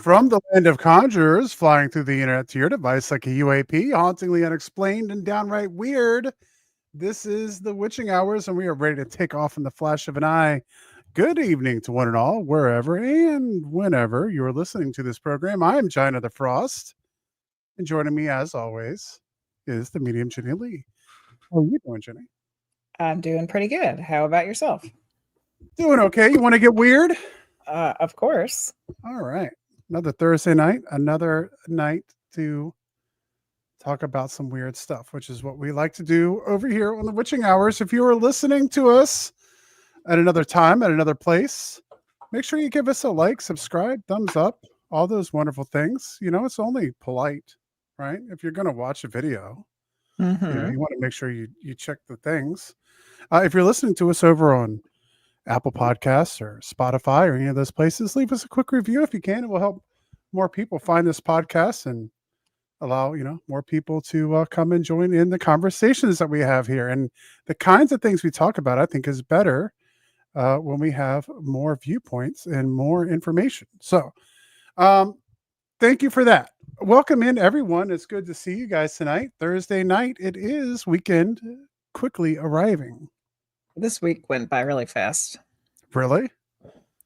From the land of conjurers flying through the internet to your device like a UAP, hauntingly unexplained and downright weird, this is the Witching Hours, and we are ready to take off in the flash of an eye. Good evening to one and all, wherever and whenever you are listening to this program. I am China the Frost, and joining me, as always, is the medium Jenny Lee. How are you doing, Jenny? I'm doing pretty good. How about yourself? Doing okay. You want to get weird? Of course. All right. Another Thursday night, another night to talk about some weird stuff, which is what we like to do over here on the Witching Hours. If you are listening to us at another time, at another place, make sure you give us a like, subscribe, thumbs up, all those wonderful things. You know, it's only polite, right? If you're going to watch a video, you want to make sure you check the things. If you're listening to us over on Apple Podcasts or Spotify or any of those places, leave us a quick review if you can. It will help more people find this podcast and allow, more people to come and join in the conversations that we have here. And the kinds of things we talk about, I think, is better when we have more viewpoints and more information. So thank you for that. Welcome in, everyone. It's good to see you guys tonight. Thursday night. It is weekend quickly arriving. This week went by really fast. Really?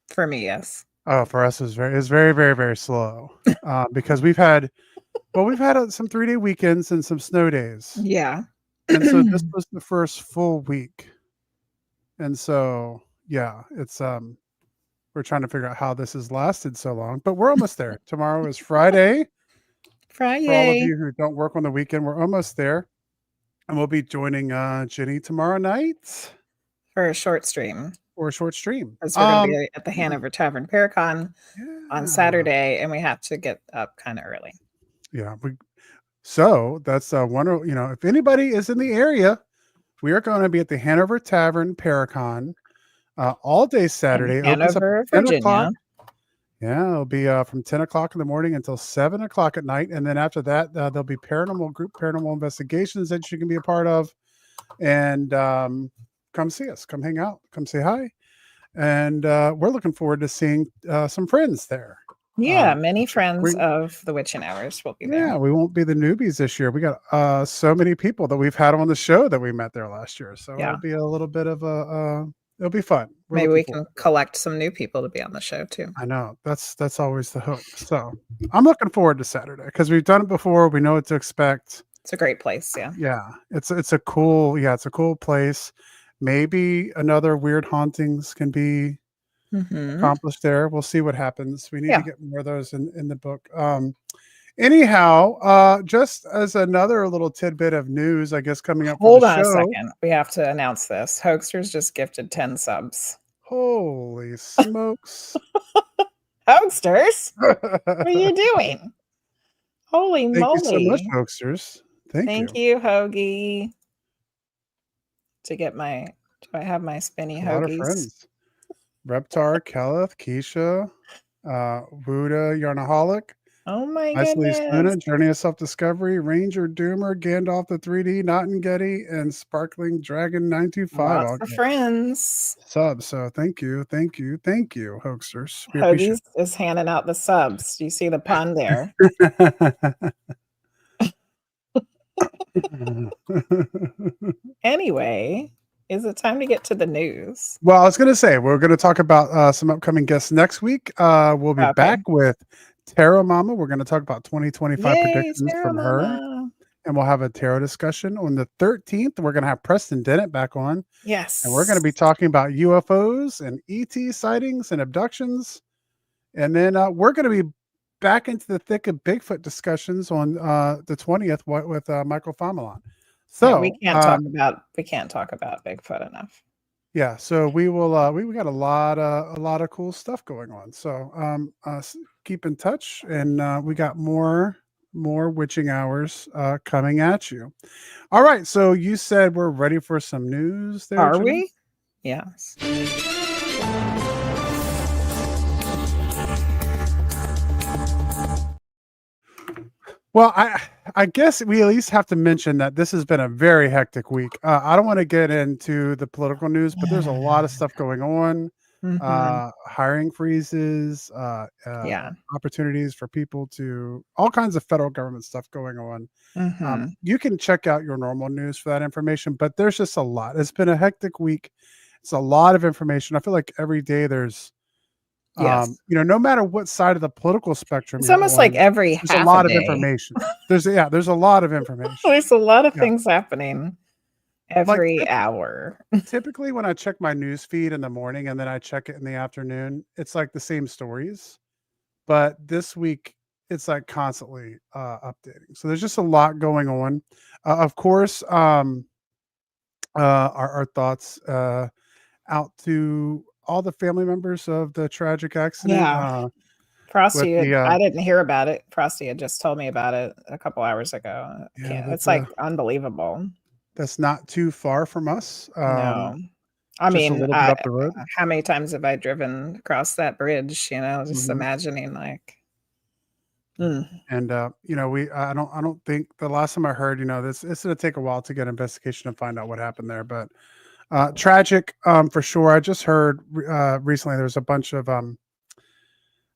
For me, yes. Oh, for us, it's very, very, very slow because we've had some 3-day weekends and some snow days. Yeah. And so this was the first full week. And so, yeah, it's, we're trying to figure out how this has lasted so long, but we're almost there. Tomorrow is Friday. For all of you who don't work on the weekend, we're almost there. And we'll be joining Jenny tomorrow night. For a short stream. Because we're going to be at the Hanover Tavern Paracon on Saturday, and we have to get up kind of early. Yeah. So that's one, if anybody is in the area, we are going to be at the Hanover Tavern Paracon all day Saturday. In Hanover, Virginia. Yeah, it'll be from 10 o'clock in the morning until 7 o'clock at night. And then after that, there'll be paranormal investigations that you can be a part of. And come see us, come hang out, come say hi. And we're looking forward to seeing some friends there. Yeah, many friends of the Witching Hours will be there. Yeah, we won't be the newbies this year. We got so many people that we've had on the show that we met there last year. So it'll be a little bit of it'll be fun. Maybe we can collect some new people to be on the show too. I know that's always the hope. So I'm looking forward to Saturday because we've done it before. We know what to expect. It's a great place. Yeah. Yeah. It's a cool place. Maybe another weird hauntings can be accomplished there. We'll see what happens. We need to get more of those in the book. Anyhow, just as another little tidbit of news, I guess, coming up. Hold on a second. We have to announce this. Hoaxers just gifted 10 subs. Holy smokes. Hoaxers? What are you doing? Holy moly. Thank you so much, Hoaxers. Thank you, Hoagie. Do I have my spinny Hoagies? A lot of friends. Reptar, Kelleth, Keisha, Wuda, Yarnaholic. Oh my goodness. Luna, Journey of Self-Discovery, Ranger, Doomer, Gandalf the 3D, Nottingetty, and Sparkling Dragon 925. Lots of friends. Subs. So thank you, Hoaxers. Hoagies is handing out the subs. Do you see the pun there? Anyway, is it time to get to the news? Well, I was going to say, we're going to talk about some upcoming guests next week. We'll be back with Tarot Mama. We're going to talk about 2025 predictions from her. And we'll have a tarot discussion on the 13th. We're going to have Preston Dennett back on. Yes. And we're going to be talking about UFOs and ET sightings and abductions. And then we're going to be back into the thick of Bigfoot discussions on the 20th with Michael Famelon. So we can't talk about Bigfoot enough. Yeah, so we will. We got a lot of cool stuff going on. So keep in touch, and we got more Witching Hours coming at you. All right, so you said we're ready for some news. There, are we? Yes. Well, I guess we at least have to mention that this has been a very hectic week. I don't want to get into the political news, but there's a lot of stuff going on. Mhm. hiring freezes, Yeah. opportunities for people to all kinds of federal government stuff going on. Mhm. You can check out your normal news for that information, but there's just a lot. It's been a hectic week. It's a lot of information. I feel like every day there's, Yes. no matter what side of the political spectrum It's you're almost like on, every there's a half a lot of day. information. There's a lot of information. There's a lot of Yeah. things happening Like every hour. typically when I check my news feed in the morning and then I check it in the afternoon, it's like the same stories. But this week it's like constantly updating. So there's just a lot going on. Of course, our thoughts out to all the family members of the tragic accident Yeah. with Frosty had the I didn't hear about it. Frosty had just told me about it a couple hours ago. I yeah, can't with it's, the like, unbelievable. that's not too far from us. No. I Just a mean, little bit up the road. how many times have I driven across that bridge, just Mhm. imagining, like, mm, And we I don't think the last time I heard, this it's gonna take a while to get investigation to find out what happened there. But tragic, for sure. I just heard recently there's a bunch of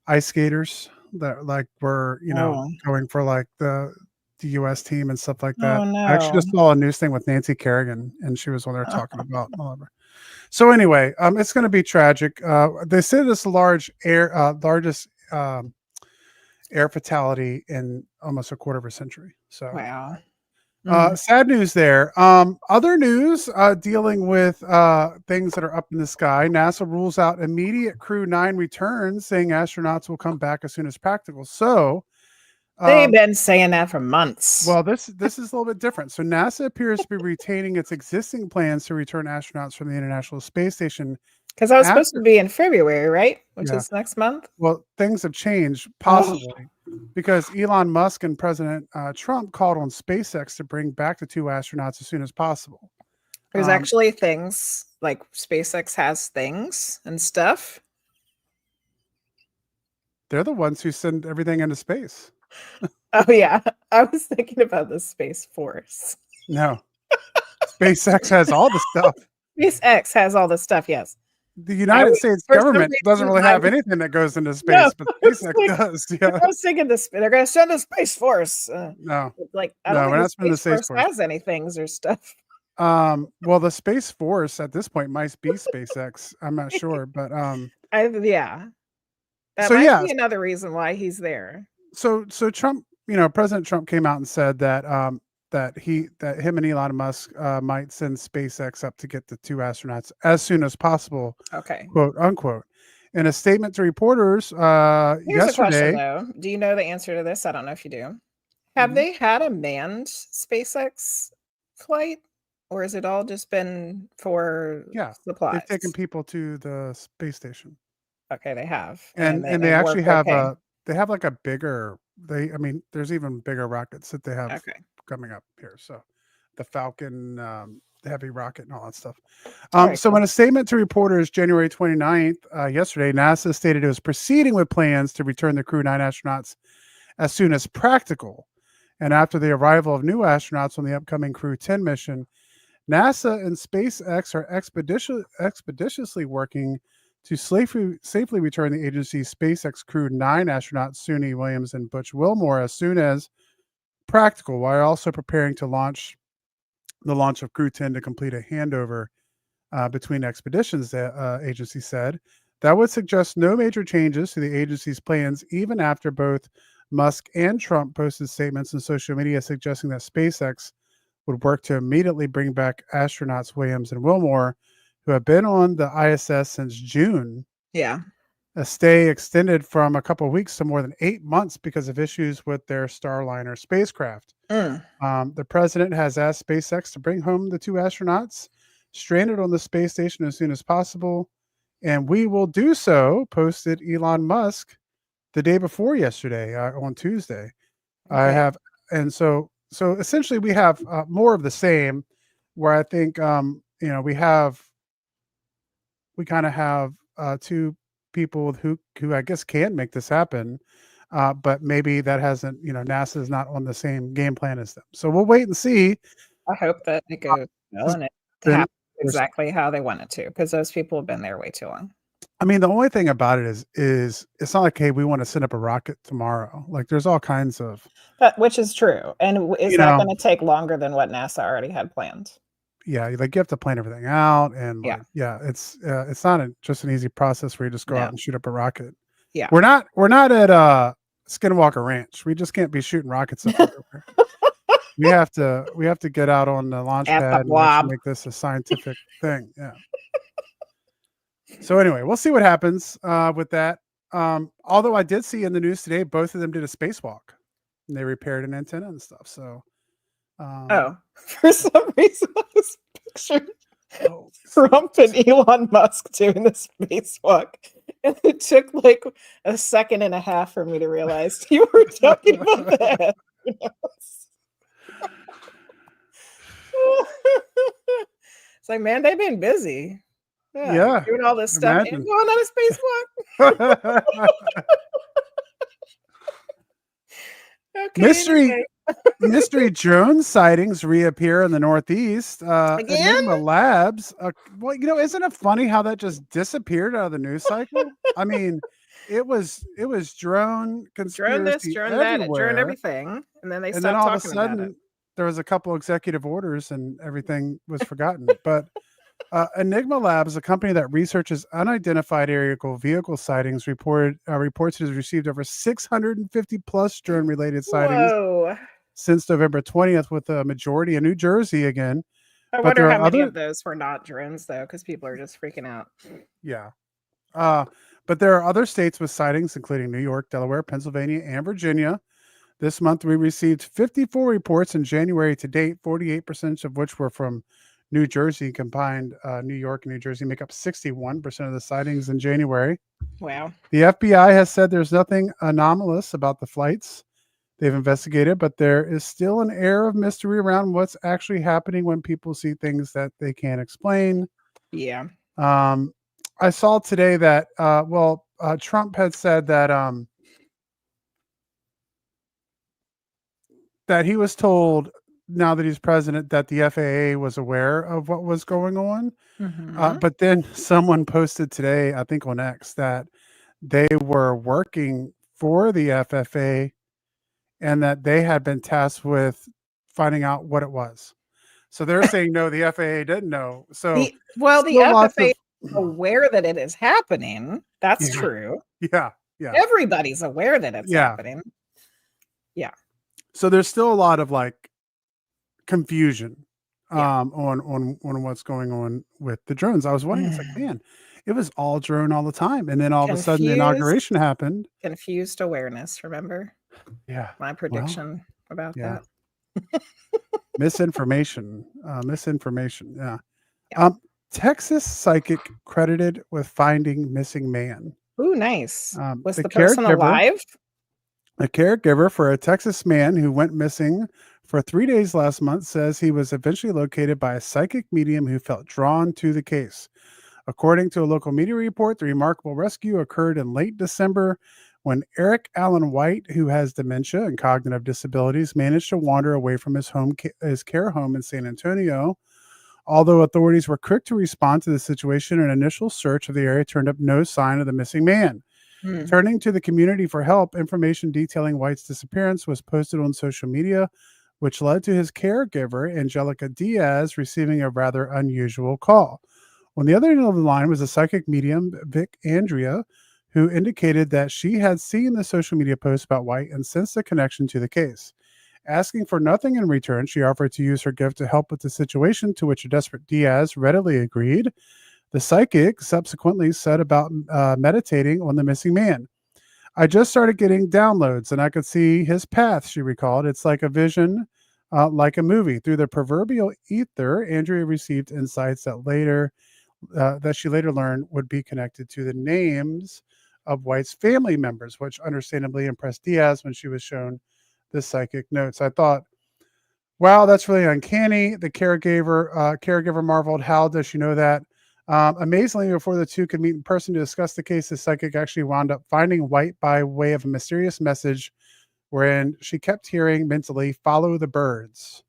ice skaters that like were, oh, going for like the US team and stuff like that. oh, I actually no. just saw a news thing with Nancy Kerrigan and she was on there talking about all of her. So anyway, it's gonna be tragic. They said this largest air fatality in almost a quarter of a century. So Wow. Mm. sad news there. Other news dealing with things that are up in the sky. NASA rules out immediate Crew 9 returns, saying astronauts will come back as soon as practical. So, They've um, been saying that for months. well, this is a little bit different. So, NASA appears to be retaining its existing plans to return astronauts from the International Space Station Because I was supposed to after. be in February, right? Which Yeah, is next month? well, things have changed Oh, possibly because Elon Musk and President Trump called on SpaceX to bring back the two astronauts as soon as possible. there's Um, actually things like SpaceX has things and stuff. They're the ones who send everything into space. Oh, yeah. I was thinking about the Space Force. No, SpaceX has all the stuff. SpaceX has all this stuff, yes. The I United was States for some government doesn't reason, really I have was anything that goes into no, space, but I was SpaceX like does. Yeah. I was thinking this they're gonna send a Space Force. No, Like, I don't no, think we're the not spending the Space Space Force Force. has any things or stuff. Well, the Space Force at this point might be SpaceX. I'm not sure, but Yeah. That so might yeah, be another reason why he's there. so Trump, President Trump came out and said that that him and Elon Musk might send SpaceX up to get the two astronauts as soon as possible, Okay. quote unquote. In a statement to reporters Here's a question, yesterday. though. Do you know the answer to this? I don't know if you do. Have Mhm. they had a manned SpaceX flight, or has it all just been for Yeah, they've taken supplies? people to the space station, Okay, they have, and and they they've actually worked have okay. like a bigger. I mean, there's even bigger rockets that they have Okay. coming up here. So, the Falcon, the heavy rocket, and all that stuff. Alright, So, cool. in a statement to reporters January 29th, yesterday, NASA stated it was proceeding with plans to return the Crew 9 astronauts as soon as practical, and after the arrival of new astronauts on the upcoming Crew 10 mission. NASA and SpaceX are expeditiously working to safely return the agency's SpaceX Crew 9 astronauts Suni Williams and Butch Wilmore as soon as practical, while also preparing to launch the launch of Crew 10 to complete a handover between expeditions, the agency said. That would suggest no major changes to the agency's plans, even after both Musk and Trump posted statements on social media suggesting that SpaceX would work to immediately bring back astronauts Williams and Wilmore, who have been on the ISS since June. Yeah. A stay extended from a couple of weeks to more than 8 months because of issues with their Starliner spacecraft. Mm. The president has asked SpaceX to bring home the two astronauts stranded on the space station as soon as possible. And we will do so, posted Elon Musk the day before yesterday on Tuesday. I Okay. have, and so essentially we have more of the same, where I think we kind of have two people who I guess can make this happen, but maybe that hasn't NASA is not on the same game plan as them. So we'll wait and see. I hope that it goes well Has and it been happens exactly how they want it to, because those people have been there way too long. I mean, the only thing about it is it's not like, hey, we want to send up a rocket tomorrow. Like, there's all kinds of, Which is true. And is you that know, going to take longer than what NASA already had planned? yeah, like you have to plan everything out, and Yeah. like, yeah, it's not just an easy process where you just go out No. and shoot up a rocket. Yeah. We're not at Skinwalker Ranch. We just can't be shooting rockets up everywhere. We have to get out on the launch At the pad and actually blob. make this a scientific thing. Yeah. So anyway, we'll see what happens with that. Although I did see in the news today, both of them did a spacewalk and they repaired an antenna and stuff. So, Oh, for some reason, I was picturing oh, Trump and Elon Musk doing the spacewalk. And it took like a second and a half for me to realize you were talking about that. It's like, man, they've been busy. Yeah, yeah, doing all this stuff and imagine. going on a spacewalk. Okay, mystery anyway. mystery drone sightings reappear in the Northeast. Again? Enigma Labs. Well, isn't it funny how that just disappeared out of the news cycle? I mean, it was drone Drone this, conspiracy drone that, drone everywhere. everything. And then they And then stopped all of a talking about it. sudden, there was a couple executive orders and everything was forgotten. But Enigma Labs, a company that researches unidentified aerial vehicle sightings, reports it has received over 650 plus drone-related sightings Whoa. since November 20th, with a majority in New Jersey again. I But wonder there how are many other, of those were not drones, though, because people are just freaking out. yeah. But there are other states with sightings, including New York, Delaware, Pennsylvania, and Virginia. This month, we received 54 reports in January to date, 48% of which were from New Jersey. Combined, New York and New Jersey make up 61% of the sightings in January. Wow. The FBI has said there's nothing anomalous about the flights they've investigated, but there is still an air of mystery around what's actually happening when people see things that they can't explain. Yeah. I saw today that, Trump had said that he was told, now that he's president, that the FAA was aware of what was going on. Mm-hmm. But then someone posted today, I think on X, that they were working for the FFA and that they had been tasked with finding out what it was. So they're saying, no, the FAA didn't know. So The still lots FFA of, is aware that it is happening. That's yeah, true. yeah, yeah, Everybody's aware that it's yeah. happening. Yeah. So there's still a lot of like confusion Yeah. on what's going on with the drones. I was wondering, it's like, man, it was all drone all the time. And then all of a sudden the inauguration happened. Confused awareness, remember? Yeah. My prediction about Yeah. that. Misinformation. Misinformation. Yeah. Yeah. Texas psychic credited with finding missing man. Ooh, nice. Was the the person alive? A caregiver for a Texas man who went missing for 3 days last month says he was eventually located by a psychic medium who felt drawn to the case. According to a local media report, the remarkable rescue occurred in late December when Eric Allen White, who has dementia and cognitive disabilities, managed to wander away from his care home in San Antonio. Although authorities were quick to respond to the situation, an initial search of the area turned up no sign of the missing man. Turning to the community for help, information detailing White's disappearance was posted on social media, which led to his caregiver, Angelica Diaz, receiving a rather unusual call. On the other end of the line was a psychic medium, Vic Andrea, who indicated that she had seen the social media post about White and sensed a connection to the case. Asking for nothing in return, she offered to use her gift to help with the situation, to which a desperate Diaz readily agreed. The psychic subsequently said about meditating on the missing man. I just started getting downloads and I could see his path, she recalled. It's like a vision, like a movie. Through the proverbial ether, Andrea received insights that she later learned would be connected to the names of White's family members, which understandably impressed Diaz when she was shown the psychic notes. I thought, wow, that's really uncanny. The caregiver marveled, how does she know that? Amazingly, before the two could meet in person to discuss the case, the psychic actually wound up finding White by way of a mysterious message wherein she kept hearing mentally, "Follow the birds."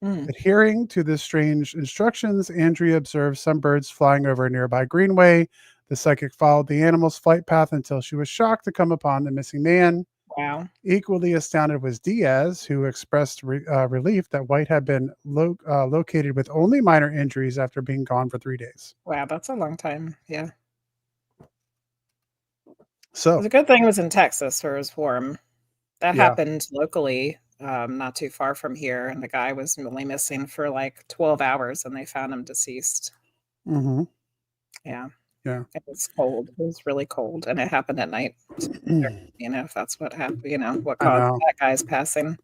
Adhering to this strange instructions, Andrea observed some birds flying over a nearby greenway. The psychic followed the animal's flight path until she was shocked to come upon the missing man. Wow. Equally astounded was Diaz, who expressed relief that White had been located with only minor injuries after being gone for 3 days. Wow, that's a long time. Yeah. So The good thing it was in Texas where it was warm. That Yeah. happened locally, not too far from here, and the guy was only missing for like 12 hours, and they found him deceased. Mhm. Yeah. Yeah. It was cold. It was really cold, and it happened at night. If that's what happened, what I caused know. that guy's passing.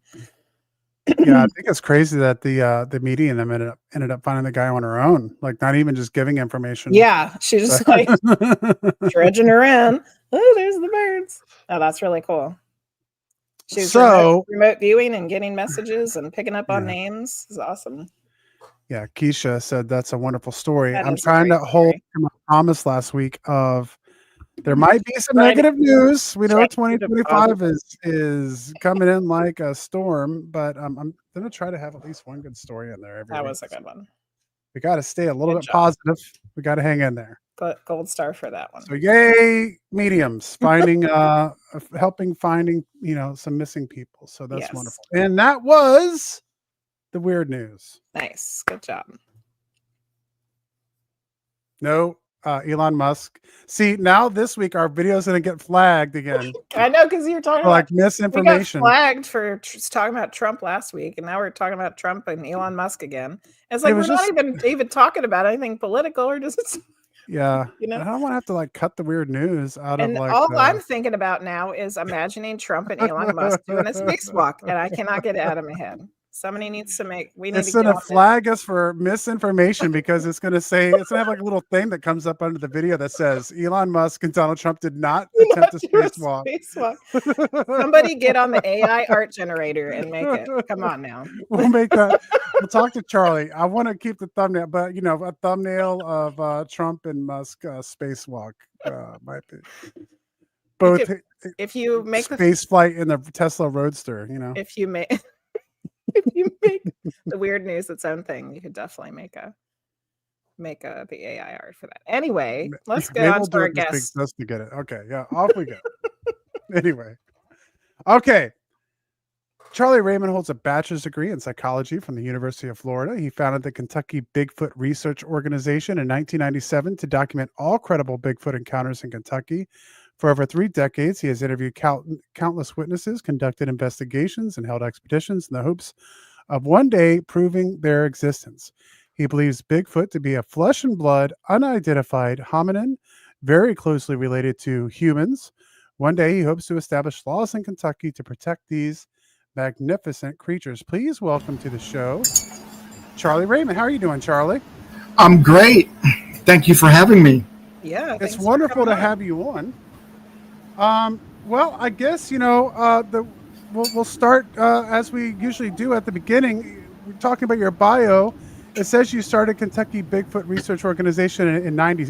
Yeah, I think it's crazy that the media and them ended up finding the guy on her own, like not even just giving information. Yeah, she just like dredging around. Oh, there's the birds. Oh, that's really cool. She was remote viewing and getting messages and picking up on names. It's awesome. Yeah, Keisha said that's a wonderful story. That I'm is a trying great to hold story. to my promise last week of there might be some negative news. We know trying to keep it 2025 is coming in like a storm, but I'm gonna try to have at least one good story in there every That week. was a good one. We got to stay a little Good bit job. positive. We got to hang in there. Gold star for that one. So yay, mediums finding helping finding some missing people. So that's wonderful. And that was the weird news. Nice. Good job. No, Elon Musk. See, now this week our video is going to get flagged again. I know, because you're talking like about misinformation. We got flagged for talking about Trump last week, and now we're talking about Trump and Elon Musk again. It's like we're not even talking about anything political or just. Yeah, I don't want to have to like cut the weird news out of like. All I'm thinking about now is imagining Trump and Elon Musk doing a spacewalk, and I cannot get it out of my head. Somebody needs to make. It's going to flag us for misinformation because it's going to say it's going to have like a little thing that comes up under the video that says Elon Musk and Donald Trump did not attempt a spacewalk. Somebody get on the AI art generator and make it. Come on now. We'll make that. We'll talk to Charlie. I want to keep the thumbnail, but a thumbnail of Trump and Musk spacewalk might be both. If you make space flight in the Tesla Roadster, if you make. If you make the weird news its own thing, you could definitely make the AI art for that. Anyway, let's go on to our guest. Just to get it. Okay, yeah, off we go. Anyway, okay. Charlie Raymond holds a bachelor's degree in psychology from the University of Florida. He founded the Kentucky Bigfoot Research Organization in 1997 to document all credible Bigfoot encounters in Kentucky. For over 3 decades, he has interviewed countless witnesses, conducted investigations, and held expeditions in the hopes of one day proving their existence. He believes Bigfoot to be a flesh and blood, unidentified hominin, very closely related to humans. One day, he hopes to establish laws in Kentucky to protect these magnificent creatures. Please welcome to the show, Charlie Raymond. How are you doing, Charlie? I'm great. Thank you for having me. Yeah, it's wonderful to have you on. Well, I guess we'll start as we usually do at the beginning. We're talking about your bio. It says you started Kentucky Bigfoot Research Organization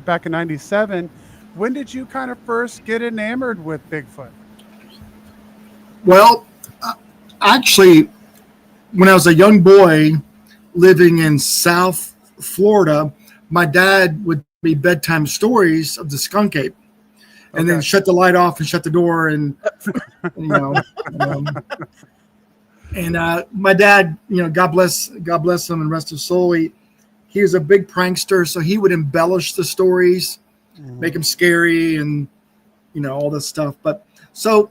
back in '97. When did you kind of first get enamored with Bigfoot? Well, actually, when I was a young boy living in South Florida, my dad would be bedtime stories of the skunk ape. And then shut the light off and shut the door, and my dad, God bless him and rest his soul. He was a big prankster, so he would embellish the stories, make them scary, and all this stuff. But so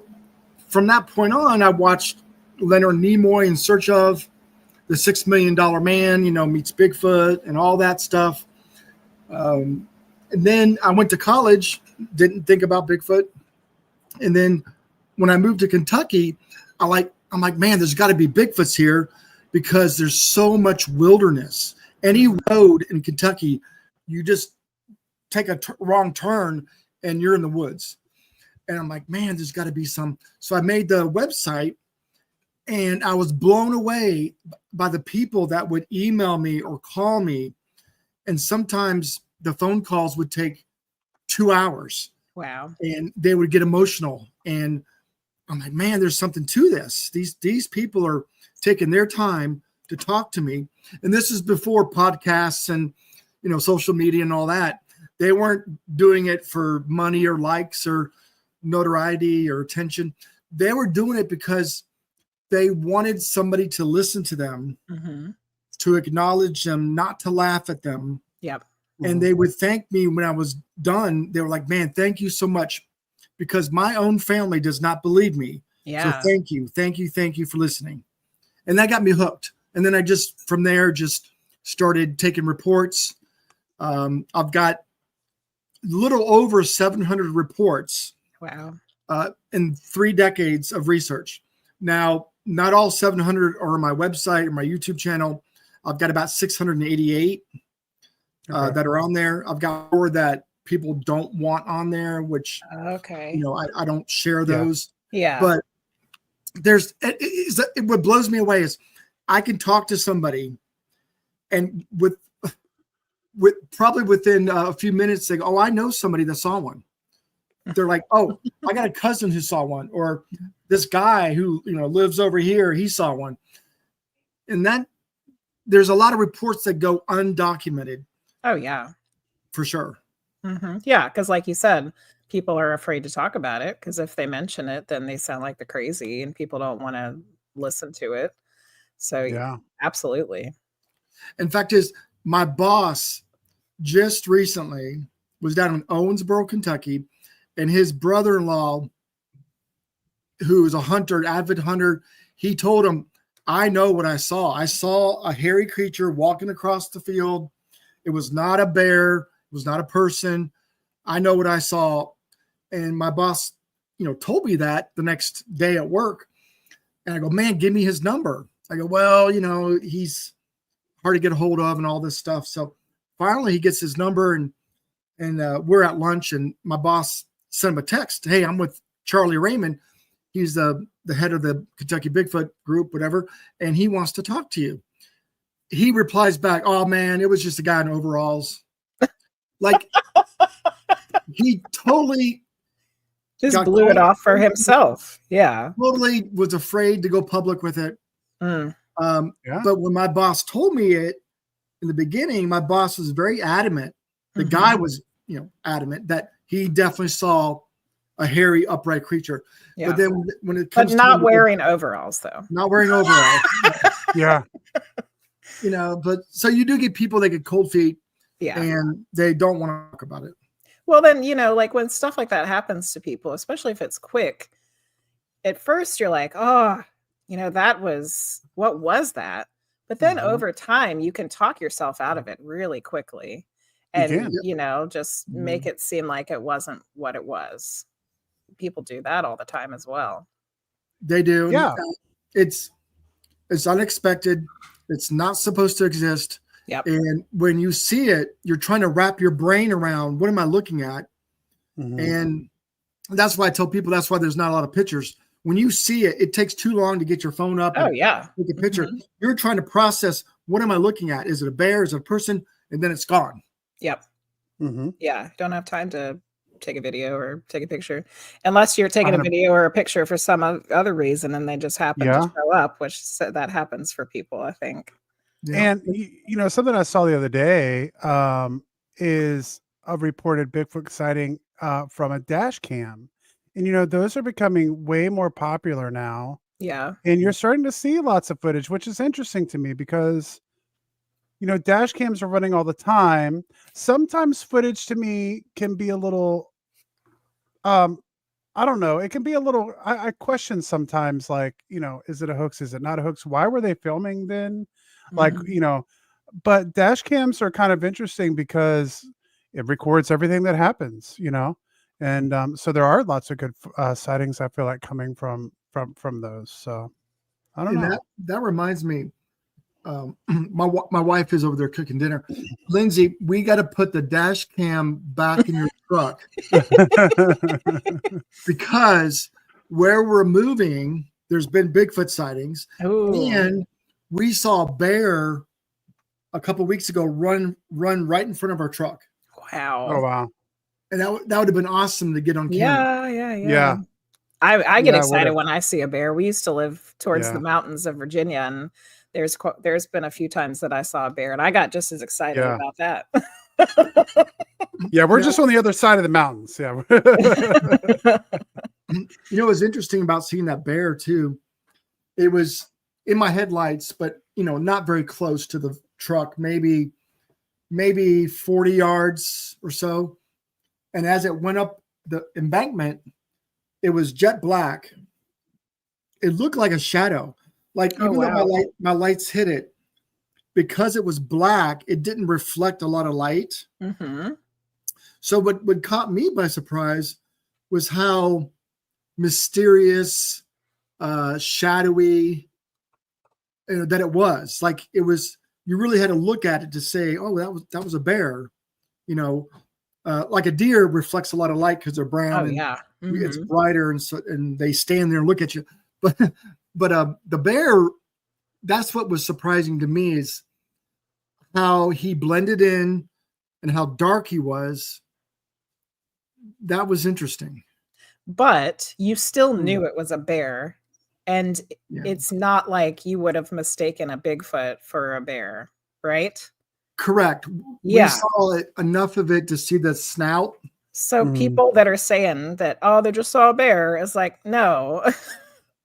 from that point on, I watched Leonard Nimoy In Search of, the $6 Million Man, meets Bigfoot and all that stuff. And then I went to college. Didn't think about Bigfoot. And then when I moved to Kentucky, I'm like, man, there's got to be Bigfoots here because there's so much wilderness. Any road in Kentucky, you just take a wrong turn and you're in the woods. And I'm like, man, there's got to be some. So I made the website, and I was blown away by the people that would email me or call me. And sometimes the phone calls would take 2 hours. Wow. And they would get emotional. And I'm like, man, there's something to this. These people are taking their time to talk to me. And this is before podcasts and, social media and all that. They weren't doing it for money or likes or notoriety or attention. They were doing it because they wanted somebody to listen to them, to acknowledge them, not to laugh at them. Yep. And they would thank me when I was done. They were like, man, thank you so much, because my own family does not believe me. Yeah. So thank you for listening. And that got me hooked. And then I just, from there, just started taking reports. I've got a little over 700 reports. Wow. In 3 decades of research. Now, not all 700 are on my website or my YouTube channel. I've got about 688 that are on there. I've got more that people don't want on there, which, okay, I don't share those. Yeah. But what blows me away is I can talk to somebody, and with probably within a few minutes, they go, oh, I know somebody that saw one. They're like, oh, I got a cousin who saw one, or this guy who lives over here, he saw one. And that there's a lot of reports that go undocumented. Oh yeah, for sure. Yeah, because like you said, people are afraid to talk about it, because if they mention it, then they sound like the crazy, and people don't want to listen to it. So yeah, absolutely. In fact, my boss just recently was down in Owensboro, Kentucky, and his brother-in-law, who is a hunter, avid hunter, he told him, I know what I saw. I saw a hairy creature walking across the field. It was not a bear. It was not a person. I know what I saw. And my boss, told me that the next day at work. And I go, man, give me his number. I go, well, he's hard to get a hold of and all this stuff. So finally he gets his number, and we're at lunch, and my boss sent him a text. Hey, I'm with Charlie Raymond. He's the head of the Kentucky Bigfoot group, whatever. And he wants to talk to you. He replies back, oh man, it was just a guy in overalls. Like he totally just blew it off for himself. Yeah. Totally was afraid to go public with it. But when my boss told me it in the beginning, my boss was very adamant. The guy was, adamant that he definitely saw a hairy, upright creature. Yeah. But then when it comes to not wearing overalls, though. Not wearing overalls. Yeah. But so you do get people that get cold feet. Yeah. And they don't want to talk about it. Well, then, like when stuff like that happens to people, especially if it's quick, at first you're like, oh, what was that? But then over time, you can talk yourself out of it really quickly, and, just make it seem like it wasn't what it was. People do that all the time as well. They do. Yeah. It's unexpected. It's not supposed to exist. Yep. And when you see it, you're trying to wrap your brain around, what am I looking at? And that's why I tell people, that's why there's not a lot of pictures. When you see it, it takes too long to get your phone up and take a picture. You're trying to process, what am I looking at? Is it a bear? Is it a person? And then it's gone. Yep. Yeah. Don't have time to take a video or take a picture, unless you're taking a video or a picture for some other reason, and they just happen to show up, which that happens for people, I think. Yeah. And something I saw the other day is a reported Bigfoot sighting from a dash cam, and those are becoming way more popular now. Yeah, and you're starting to see lots of footage, which is interesting to me because dash cams are running all the time. Sometimes footage to me can be a little, I don't know. It can be a little. I question sometimes, like is it a hoax? Is it not a hoax? Why were they filming then? Like, but dash cams are kind of interesting because it records everything that happens, and so there are lots of good sightings, I feel like, coming from those. So I don't know. That reminds me, my wife is over there cooking dinner. Lindsay, we got to put the dash cam back in your truck because where we're moving, there's been Bigfoot sightings. Ooh. And we saw a bear a couple of weeks ago run right in front of our truck. Wow. Oh, wow. And that would have been awesome to get on camera. Yeah. I get excited when I see a bear. We used to live towards the mountains of Virginia, and there's been a few times that I saw a bear, and I got just as excited about that. Yeah, we're just on the other side of the mountains. Yeah. You know what's interesting about seeing that bear too? It was in my headlights, but not very close to the truck, maybe 40 yards or so. And as it went up the embankment, it was jet black. It looked like a shadow. Like even though my lights hit it, because it was black, it didn't reflect a lot of light. Mm-hmm. So what caught me by surprise was how mysterious, shadowy, that it was. Like it was, you really had to look at it to say, oh, that was a bear. Like a deer reflects a lot of light because they're brown and it's brighter, and they stand there and look at you. But the bear, that's what was surprising to me, is how he blended in and how dark he was. That was interesting. But you still knew it was a bear, and it's not like you would have mistaken a Bigfoot for a bear, right? Correct. Yeah. We saw enough of it to see the snout. So people that are saying that, oh, they just saw a bear, is like, no,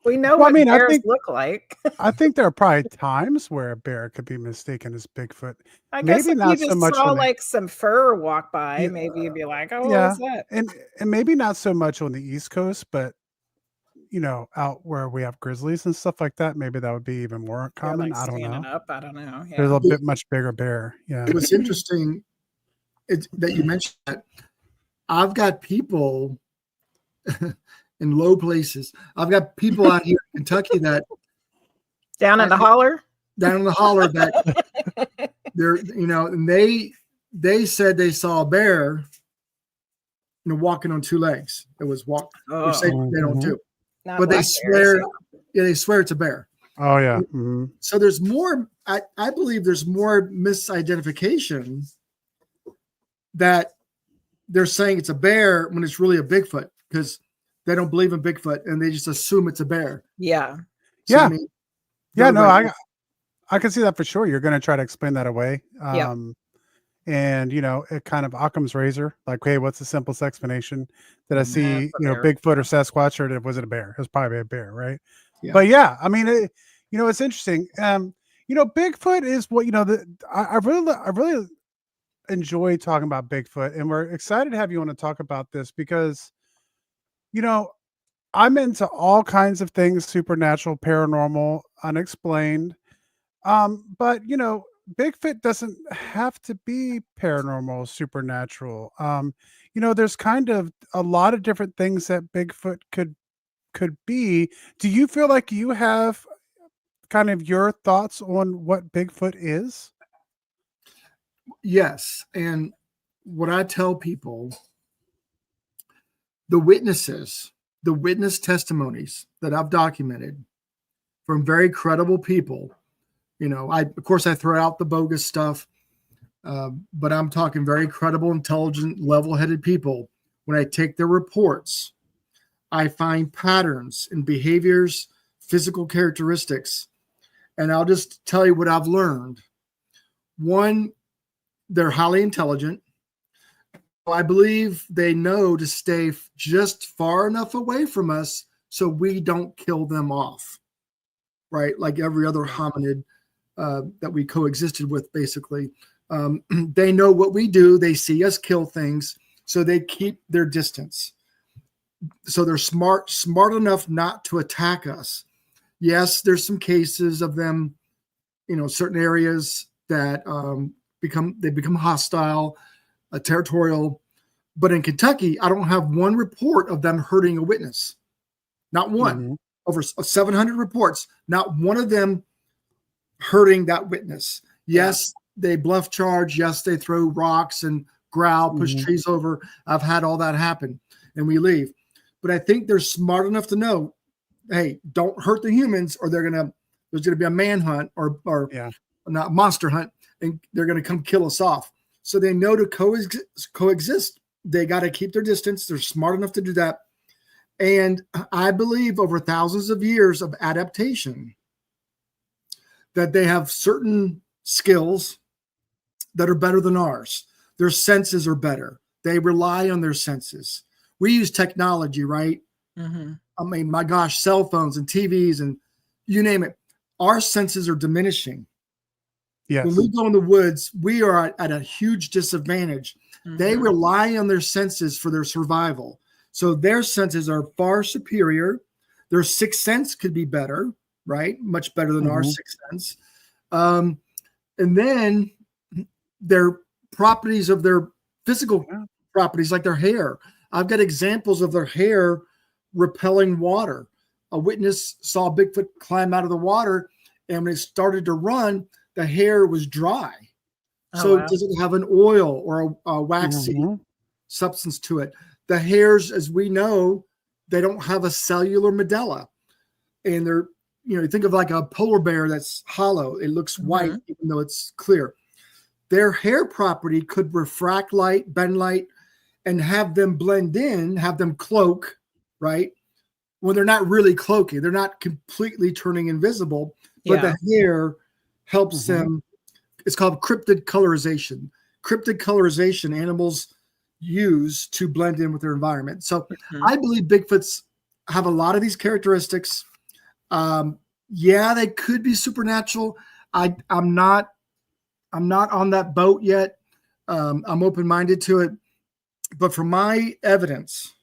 we know what bears look like. I think there are probably times where a bear could be mistaken as Bigfoot. I guess maybe if not you so just much saw like some fur walk by, Yeah. maybe you'd be like, oh, what was that? And maybe not so much on the East Coast, but out where we have grizzlies and stuff like that, maybe that would be even more common. Like I don't know. up. I don't know. Yeah. There's a bit much bigger bear. Yeah. It was interesting that you mentioned that. I've got people in low places. I've got people out here in Kentucky that down in the holler that they're, and they said they saw a bear, walking on two legs. It was walk. Which they don't do. But they swear, they swear it's a bear. Oh yeah. Mm-hmm. So there's more. I believe there's more misidentification, that they're saying it's a bear when it's really a Bigfoot, because they don't believe in Bigfoot and they just assume it's a bear. Yeah. So, yeah. I mean, I can see that for sure. You're going to try to explain that away. And it kind of Occam's razor, like, hey, what's the simplest explanation? Did I see, Bigfoot or Sasquatch, or was it a bear? It was probably a bear, right? Yeah. But yeah, I mean, it's interesting. Bigfoot is what, I really enjoy talking about Bigfoot, and we're excited to have you on to talk about this because, I'm into all kinds of things, supernatural, paranormal, unexplained. But Bigfoot doesn't have to be paranormal, supernatural. There's kind of a lot of different things that Bigfoot could be. Do you feel like you have kind of your thoughts on what Bigfoot is? Yes. And what I tell people, the witness testimonies that I've documented from very credible people, of course I throw out the bogus stuff, but I'm talking very credible, intelligent, level-headed people. When I take their reports, I find patterns in behaviors, physical characteristics, and I'll just tell you what I've learned. One, they're highly intelligent. I believe they know to stay just far enough away from us so we don't kill them off, right? Like every other hominid that we coexisted with, basically. They know what we do. They see us kill things, so they keep their distance. So they're smart enough not to attack us. Yes, there's some cases of them, certain areas that become hostile, territorial. But in Kentucky, I don't have one report of them hurting a witness. Not one. Mm-hmm. Over 700 reports, not one of them hurting that witness. Yes, they bluff charge. Yes, they throw rocks and growl, push trees over. I've had all that happen, and we leave. But I think they're smart enough to know, hey, don't hurt the humans, or there's gonna be a manhunt or not monster hunt, and they're gonna come kill us off. So they know to coexist. They got to keep their distance. They're smart enough to do that. And I believe over thousands of years of adaptation that they have certain skills that are better than ours. Their senses are better. They rely on their senses. We use technology, right? Mm-hmm. I mean, my gosh, cell phones and TVs and you name it. Our senses are diminishing. Yes. When we go in the woods, we are at a huge disadvantage. Mm-hmm. They rely on their senses for their survival. So their senses are far superior. Their sixth sense could be better, right? Much better than our sixth sense. And then their properties of their physical properties, like their hair. I've got examples of their hair repelling water. A witness saw Bigfoot climb out of the water, and when it started to run, the hair was dry. So it doesn't have an oil or a waxy substance to it. The hairs, as we know, they don't have a cellular medulla. And they're, you think of like a polar bear that's hollow. It looks white, even though it's clear. Their hair property could refract light, bend light, and have them blend in, have them cloak, right? When they're not really cloaking. They're not completely turning invisible, but the hair helps them. It's called cryptid colorization. Cryptid colorization animals use to blend in with their environment. So I believe Bigfoots have a lot of these characteristics. They could be supernatural. I'm not on that boat yet. I'm open-minded to it, but from my evidence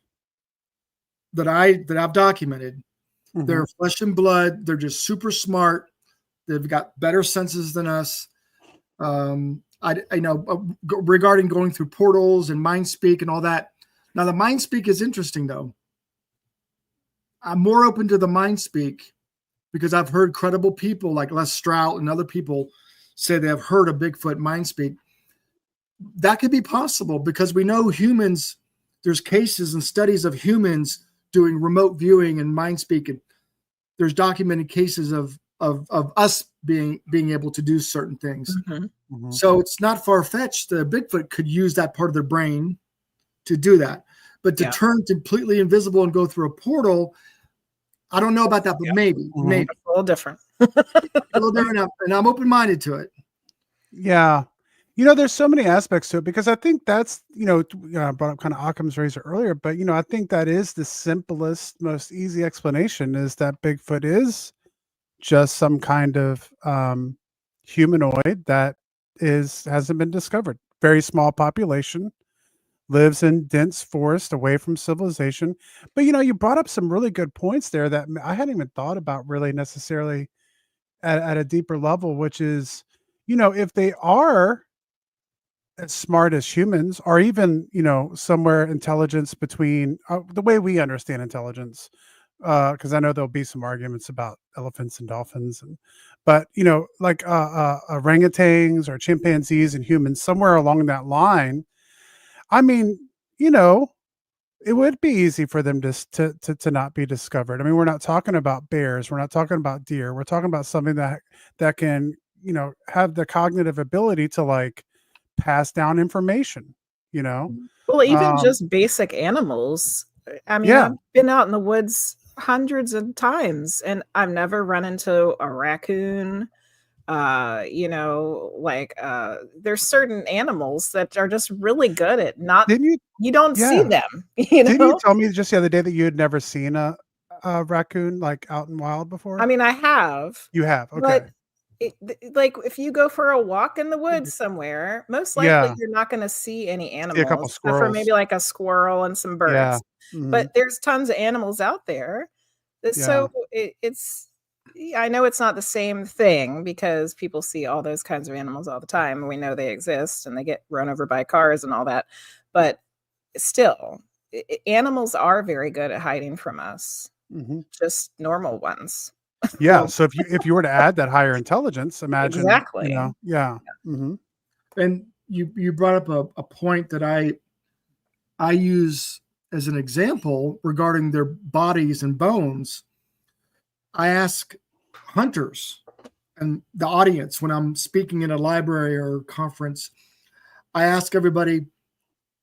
that I've documented, they're flesh and blood. They're just super smart. They've got better senses than us. I know regarding going through portals and mind speak and all that. Now the mind speak is interesting though. I'm more open to the mind speak because I've heard credible people like Les Strout and other people say they have heard a Bigfoot mind speak. That could be possible because we know humans, there's cases and studies of humans doing remote viewing and mind speak. And there's documented cases of us being able to do certain things. So it's not far-fetched. The Bigfoot could use that part of their brain to do that. But to turn completely invisible and go through a portal, I don't know about that, but maybe. A little different. A little different, and I'm open-minded to it. Yeah. There's so many aspects to it because I think that's, I brought up kind of Occam's razor earlier, but, I think that is the simplest, most easy explanation is that Bigfoot is just some kind of humanoid that hasn't been discovered. Very small population, lives in dense forest away from civilization. But, you brought up some really good points there that I hadn't even thought about really necessarily at a deeper level, which is, if they are as smart as humans or even, somewhere intelligence between the way we understand intelligence, because I know there'll be some arguments about elephants and dolphins, but like orangutans or chimpanzees and humans, somewhere along that line. I mean, it would be easy for them to not be discovered. I mean, we're not talking about bears, we're not talking about deer, we're talking about something that can, have the cognitive ability to like pass down information. Well, even just basic animals. I mean, I've been out in the woods hundreds of times and I've never run into a raccoon. There's certain animals that are just really good at not, you don't see them, Didn't you tell me just the other day that you had never seen a raccoon like out in wild before? I mean, I have. You have, okay. But like if you go for a walk in the woods somewhere, most likely you're not going to see any animals, a couple except for squirrels. maybe like a squirrel and some birds. But there's tons of animals out there. So it's, I know it's not the same thing because people see all those kinds of animals all the time and we know they exist and they get run over by cars and all that. But still, animals are very good at hiding from us, just normal ones. Yeah. So if you were to add that higher intelligence, imagine exactly. And you brought up a point that I use as an example regarding their bodies and bones. I ask hunters and the audience when I'm speaking in a library or conference, I ask everybody,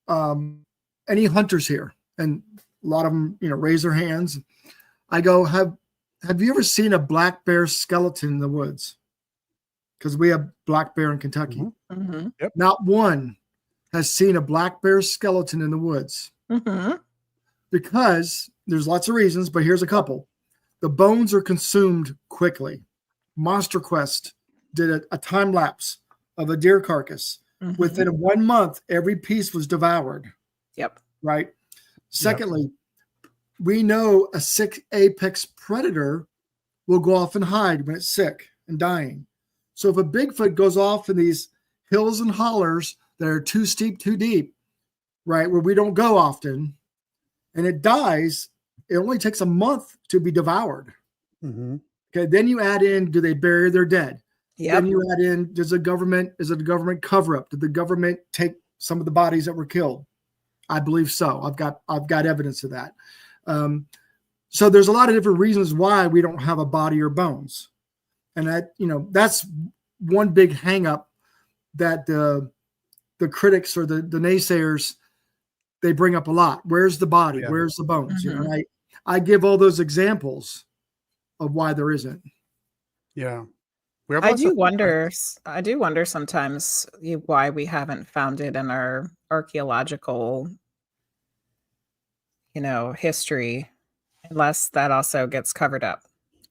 any hunters here? And a lot of them, raise their hands. I go, have you ever seen a black bear skeleton in the woods? Because we have black bear in Kentucky. Yep. Not one has seen a black bear skeleton in the woods. Mhm. Because there's lots of reasons, but here's a couple. The bones are consumed quickly. Monster Quest did a time lapse of a deer carcass. Mhm. Within 1 month, every piece was devoured. Yep. Right. Secondly, we know a sick apex predator will go off and hide when it's sick and dying. So if a Bigfoot goes off in these hills and hollers that are too steep, too deep, right, where we don't go often, and it dies, it only takes a month to be devoured. Mm-hmm. Okay, then you add in, do they bury their dead? Yep. Then you add in, is it a government cover up? Did the government take some of the bodies that were killed? I believe so. I've got evidence of that. So there's a lot of different reasons why we don't have a body or bones, and that's one big hang up that the critics or the naysayers, they bring up a lot. Where's the body? Yeah. Where's the bones? Mhm. I give all those examples of why there isn't. Yeah. We have I lots do of- wonder sometimes why we haven't found it in our archaeological, history, unless that also gets covered up.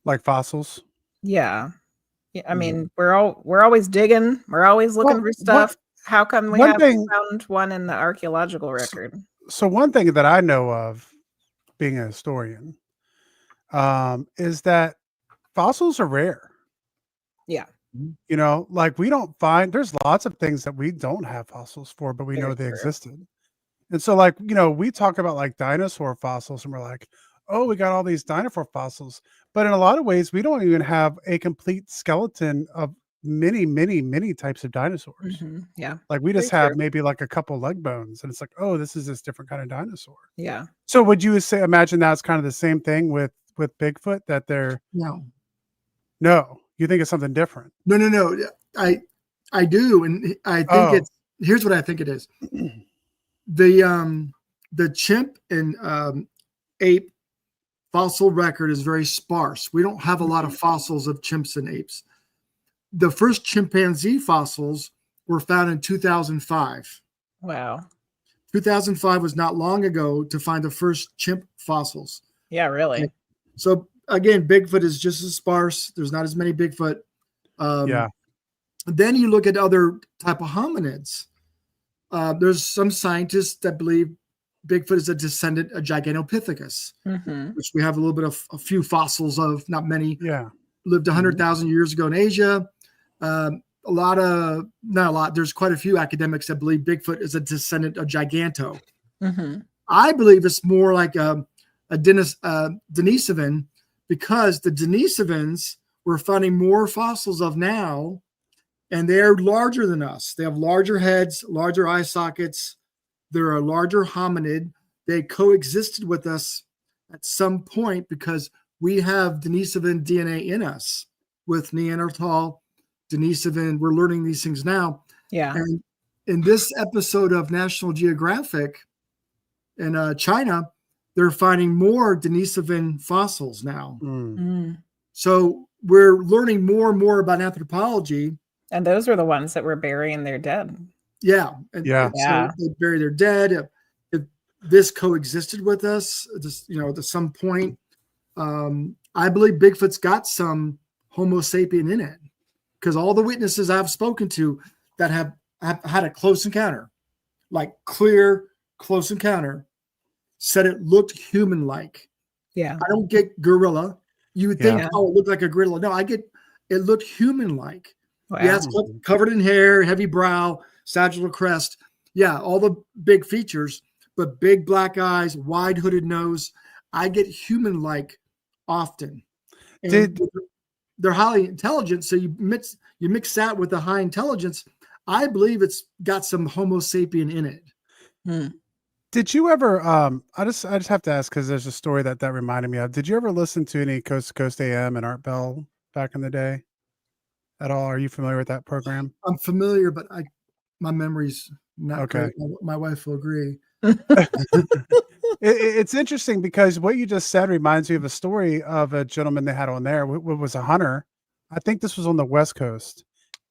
like fossils. Yeah. Yeah, I Mhm. mean, we're always digging, we're always looking for stuff. How come we one haven't thing- found one in the archaeological record? So one thing that I know of, being a historian, is that fossils are rare. Yeah. Like we don't find, there's lots of things that we don't have fossils for, but we know Very they true. existed. And so like, we talk about like dinosaur fossils and we're like, oh, we got all these dinosaur fossils. But in a lot of ways, we don't even have a complete skeleton of many, many, many types of dinosaurs. Mhm. Yeah. Like we just Very have true. maybe like a couple leg bones and it's like, oh, this is this different kind of dinosaur. Yeah. So would you imagine that's kind of the same thing with Bigfoot, that they're, no, you think it's something different? No. I do, and I think here's what I think it is. The chimp and ape fossil record is very sparse. We don't have a lot of fossils of chimps and apes. The first chimpanzee fossils were found in 2005. Wow. 2005 was not long ago to find the first chimp fossils. Yeah, really. So again, Bigfoot is just as sparse. There's not as many Bigfoot. Yeah. Then you look at other type of hominids. There's some scientists that believe Bigfoot is a descendant of Gigantopithecus, Mhm. which we have a little bit of a few fossils of, not many. Yeah. Lived 100,000 years ago in Asia. Not a lot. There's quite a few academics that believe Bigfoot is a descendant of Giganto. Mhm. I believe it's more like a Denisovan, because the Denisovans we're finding more fossils of now, and they're larger than us. They have larger heads, larger eye sockets. They're a larger hominid. They coexisted with us at some point because we have Denisovan DNA in us with Neanderthal, Denisovan. We're learning these things now. Yeah. And in this episode of National Geographic in China, they're finding more Denisovan fossils now. Mm. So we're learning more and more about anthropology. And those were the ones that were burying their dead. Yeah. And Yeah. so they bury their dead. If this coexisted with us, to some point, I believe Bigfoot's got some Homo sapien in it, because all the witnesses I've spoken to that have had a close encounter, like clear close encounter, said it looked human-like. Yeah. I don't get gorilla. You would think, Yeah. oh, it looked like a gorilla. No, I get it looked human-like. Wow. Yeah, it's covered in hair, heavy brow, sagittal crest. Yeah, all the big features, but big black eyes, wide hooded nose. I get human-like often. And they're highly intelligent, so you mix that with the high intelligence. I believe it's got some Homo sapien in it. Hmm. Did you ever? I just have to ask because there's a story that reminded me of. Did you ever listen to any Coast to Coast AM and Art Bell back in the day at all? Are you familiar with that program? I'm familiar, but my memory's not Okay. great. My wife will agree. It's interesting because what you just said reminds me of a story of a gentleman they had on there who was a hunter. I think this was on the West Coast,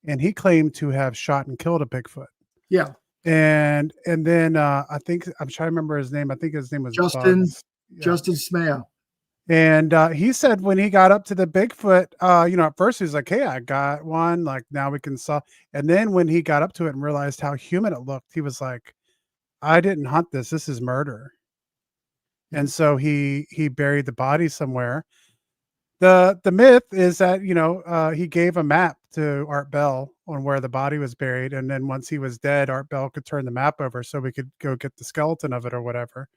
and he claimed to have shot and killed a Bigfoot. Yeah. And then I think I'm trying to remember his name. I think his name was Justin Bugs. Yeah. Justin Smaya. And he said when he got up to the Bigfoot, at first he was like, "Hey, I got one. Like now we can saw." And then when he got up to it and realized how human it looked, he was like, "I didn't hunt this. This is murder." And so he buried the body somewhere. The myth is that he gave a map to Art Bell on where the body was buried, and then once he was dead, Art Bell could turn the map over so we could go get the skeleton of it or whatever.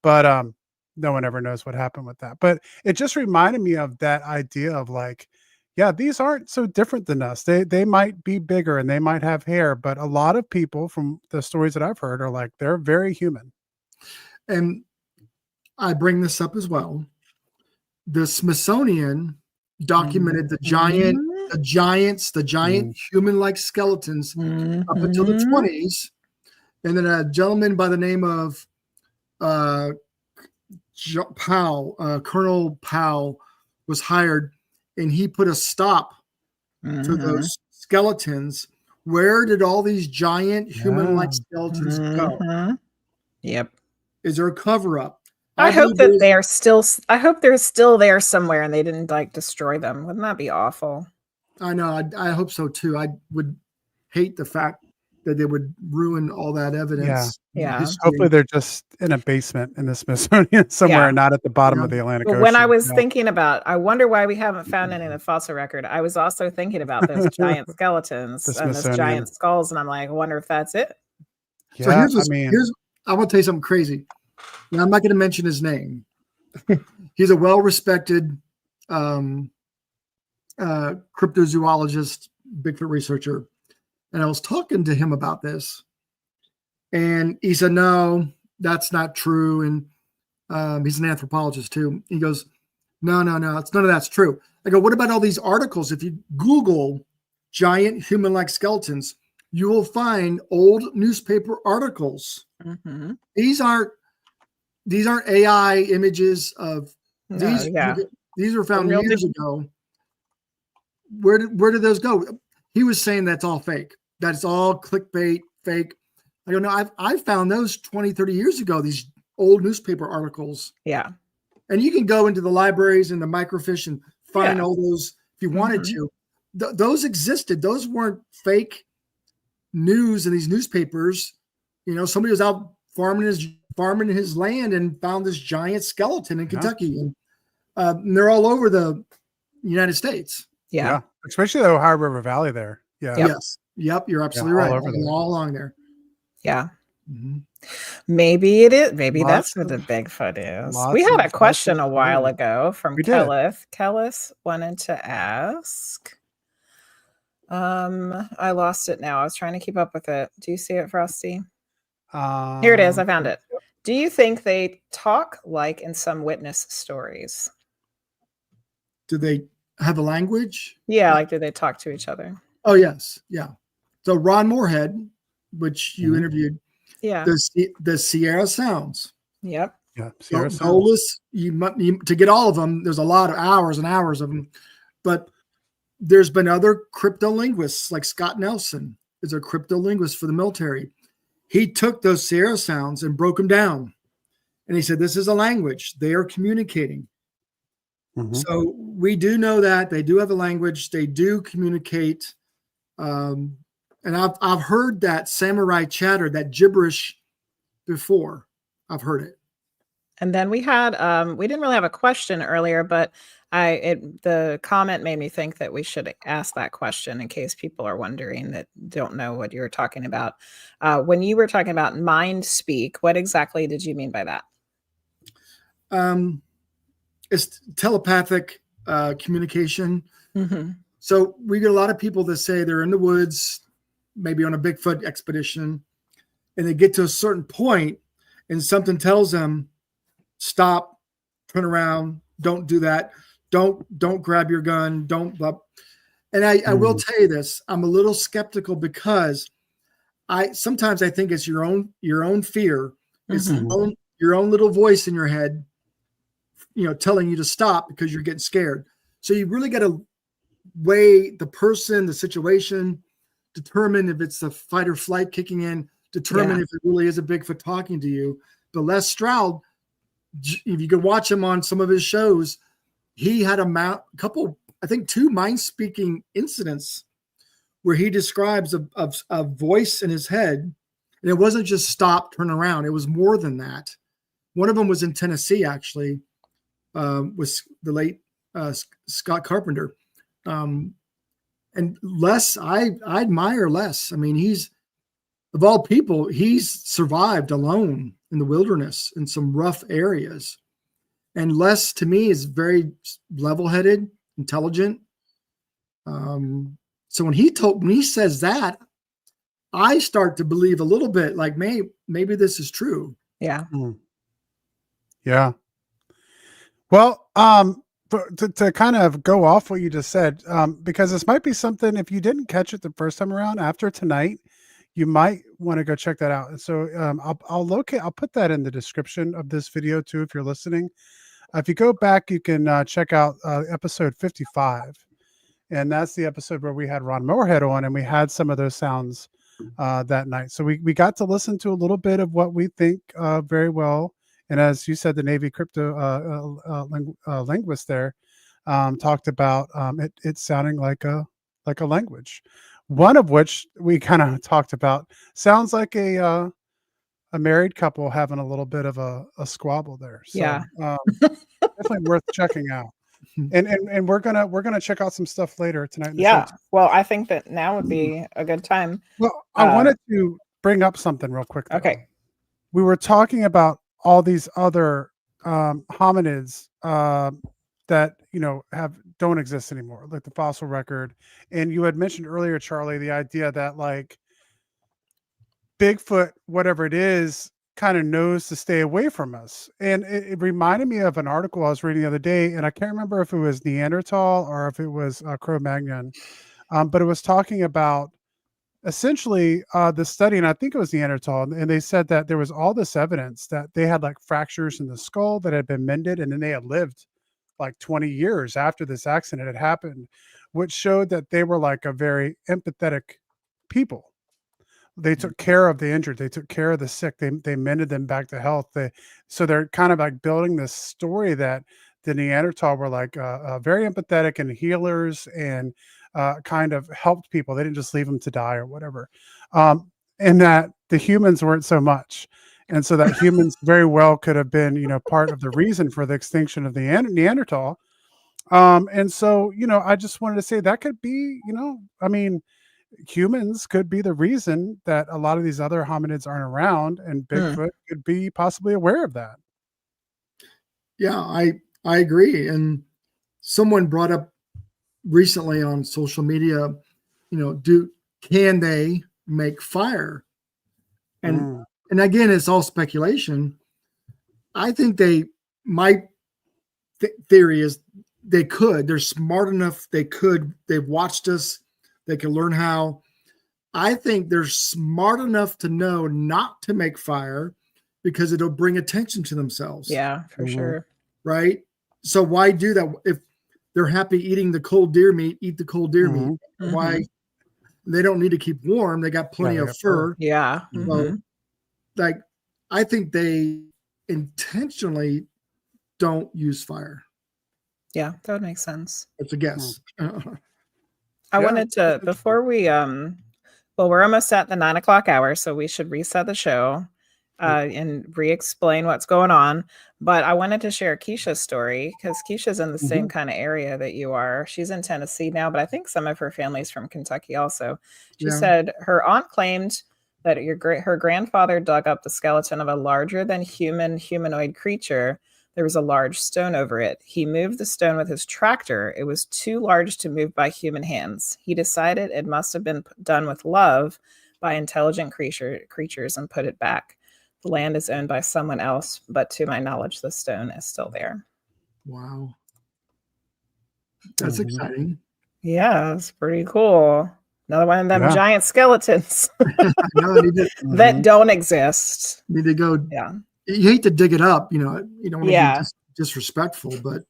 But no one ever knows what happened with that. But it just reminded me of that idea of like, yeah, these aren't so different than us. They might be bigger and they might have hair, but a lot of people from the stories that I've heard are like they're very human. And I bring this up as well. The Smithsonian documented the giant human-like skeletons up until the 20s. And then a gentleman by the name of Colonel Powell was hired, and he put a stop to those skeletons. Where did all these giant human-like skeletons go? Yep. Is there a cover-up? I hope that they're still. I hope they're still there somewhere, and they didn't like destroy them. Wouldn't that be awful? I know. I hope so too. I would hate the fact that they would ruin all that evidence. Yeah. Hopefully, they're just in a basement in the Smithsonian somewhere, and not at the bottom of the Atlantic Ocean. When I was thinking about, I wonder why we haven't found any in the fossil record. I was also thinking about those giant skeletons and those giant skulls, and I'm like, I wonder if that's it. Yeah, so I want to tell you something crazy. Now, I'm not going to mention his name. He's a well-respected cryptozoologist, Bigfoot researcher. And I was talking to him about this. And he said, no, that's not true. And he's an anthropologist too. He goes, no, it's none of that's true. I go, what about all these articles? If you Google giant human-like skeletons, you will find old newspaper articles. Mm-hmm. These aren't AI images of these. These were found years ago. Where did those go? He was saying that's all fake. That's all clickbait, fake. I don't know. I've found those 20, 30 years ago, these old newspaper articles. Yeah. And you can go into the libraries and the microfiche and find all those if you wanted to. Those existed. Those weren't fake news in these newspapers. Somebody was out farming his land and found this giant skeleton in Kentucky, and they're all over the United States. Yeah, especially the Ohio River Valley there. Yeah. Yes. Yep. You're absolutely right. All along there. Yeah. Mm-hmm. Maybe it is. Maybe that's where the Bigfoot is. We had a question a while ago from Kellis. Kellis wanted to ask. I lost it now. I was trying to keep up with it. Do you see it, Frosty? Here it is. I found it. Do you think they talk like in some witness stories? Do they have a language? Yeah, like do they talk to each other? Oh, yes. Yeah. So Ron Moorhead, which you interviewed, the Sierra Sounds. Yep. Yeah. Sierra Sounds. To get all of them, there's a lot of hours and hours of them. But there's been other cryptolinguists, like Scott Nelson is a cryptolinguist for the military. He took those Sierra Sounds and broke them down. And he said, this is a language. They are communicating. Mm-hmm. So we do know that they do have a language. They do communicate. And I've heard that samurai chatter, that gibberish before. I've heard it. And then we had, we didn't really have a question earlier, but the comment made me think that we should ask that question in case people are wondering that don't know what you were talking about. When you were talking about mind speak, what exactly did you mean by that? It's telepathic communication. Mm-hmm. So we get a lot of people that say they're in the woods, maybe on a Bigfoot expedition, and they get to a certain point and something tells them, stop, turn around, don't do that. Don't grab your gun. Don't. And I will tell you this, I'm a little skeptical because sometimes I think it's your own fear. It's your own little voice in your head, telling you to stop because you're getting scared. So you really got to weigh the person, the situation, determine if it's the fight or flight kicking in. determine if it really is a Bigfoot talking to you. But Les Stroud, if you could watch him on some of his shows, he had a couple, I think 2 mind-speaking incidents where he describes a voice in his head, and it wasn't just stop, turn around. It was more than that. One of them was in Tennessee, actually, with the late Scott Carpenter. And Les, I admire Les. I mean, he's, of all people, he's survived alone in the wilderness in some rough areas. And Les, to me, is very level-headed, intelligent. So when he says that, I start to believe a little bit like maybe this is true. Yeah. Yeah. Well, to kind of go off what you just said, because this might be something, if you didn't catch it the first time around, after tonight, you might want to go check that out. And so I'll put that in the description of this video too, if you're listening. If you go back, you can check out episode 55. And that's the episode where we had Ron Moorhead on, and we had some of those sounds that night. So we got to listen to a little bit of what we think very well. And as you said, the Navy crypto linguist there talked about it sounding like a language. One of which we kind of talked about sounds like a married couple having a little bit of a squabble there. So, Yeah. definitely worth checking out. And we're gonna check out some stuff later tonight. Yeah. Well, I think that now would be a good time. Well, I wanted to bring up something real quick, though. Okay. We were talking about all these other hominids that don't exist anymore, like the fossil record. And you had mentioned earlier, Charlie, the idea that like Bigfoot, whatever it is, kind of knows to stay away from us. And it reminded me of an article I was reading the other day, and I can't remember if it was Neanderthal or if it was Cro-Magnon, but it was talking about essentially the study, and I think it was Neanderthal, and they said that there was all this evidence that they had like fractures in the skull that had been mended, and then they had lived like 20 years after this accident had happened, which showed that they were like a very empathetic people. They took care of the injured. They took care of the sick. They mended them back to health. So they're kind of like building this story that the Neanderthal were like very empathetic and healers and kind of helped people. They didn't just leave them to die or whatever. And that the humans weren't so much. And so that humans very well could have been, part of the reason for the extinction of the Neanderthal. And so, I just wanted to say that could be, humans could be the reason that a lot of these other hominids aren't around, and Bigfoot could be possibly aware of that. Yeah, I agree. And someone brought up recently on social media, can they make fire? And again, it's all speculation. I think my theory is they could. They're smart enough. They could. They've watched us. They can learn how. I think they're smart enough to know not to make fire because it'll bring attention to themselves. Yeah, for sure. Right? So why do that? If they're happy eating the cold deer meat, eat the cold deer meat. Why? They don't need to keep warm. They got plenty of fur. Yeah. So, I think they intentionally don't use fire. Yeah, that would make sense. It's a guess. I wanted to, before we, we're almost at the 9 o'clock hour, so we should reset the show and re-explain what's going on. But I wanted to share Keisha's story because Keisha's in the same kind of area that you are. She's in Tennessee now, but I think some of her family's from Kentucky also. She said her aunt claimed that her grandfather dug up the skeleton of a larger than humanoid creature. There was a large stone over it. He moved the stone with his tractor. It was too large to move by human hands. He decided it must have been done with love by intelligent creatures and put it back. The land is owned by someone else, but to my knowledge, the stone is still there. Wow. That's exciting. Yeah, it's pretty cool. Another one of them giant skeletons that don't exist. Need to go. Yeah. You hate to dig it up, you don't want to be disrespectful, but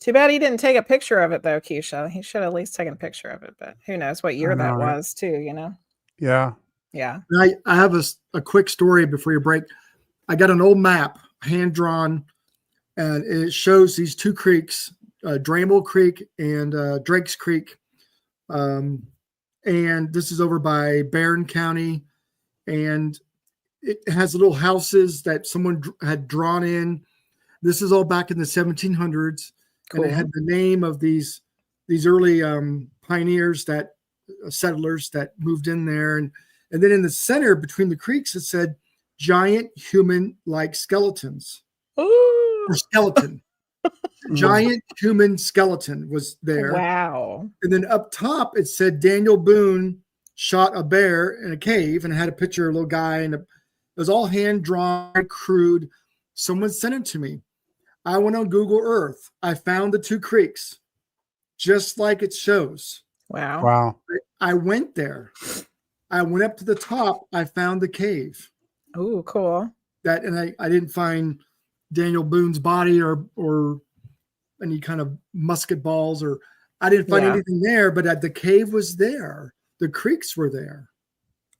too bad he didn't take a picture of it though, Keisha. He should have at least taken a picture of it, but who knows what year that was too, Yeah. Yeah. I have a quick story before you break. I got an old map, hand drawn, and it shows these two creeks, Drainable Creek and Drake's Creek. And this is over by Barron County. And it has little houses that someone had drawn in. This is all back in the 1700s. Cool. And it had the name of these early pioneers, that settlers that moved in there. And then in the center between the creeks, it said giant human-like skeletons. Ooh. Or skeleton. Giant human skeleton was there. Wow. And then up top, it said Daniel Boone shot a bear in a cave, and it had a picture of a little guy, and it was all hand-drawn, crude. Someone sent it to me. I went on Google Earth. I found the two creeks, just like it shows. Wow. Wow. I went there. I went up to the top. I found the cave. Ooh, cool. And I didn't find Daniel Boone's body or any kind of musket balls, or I didn't find anything there, but the cave was there. The creeks were there.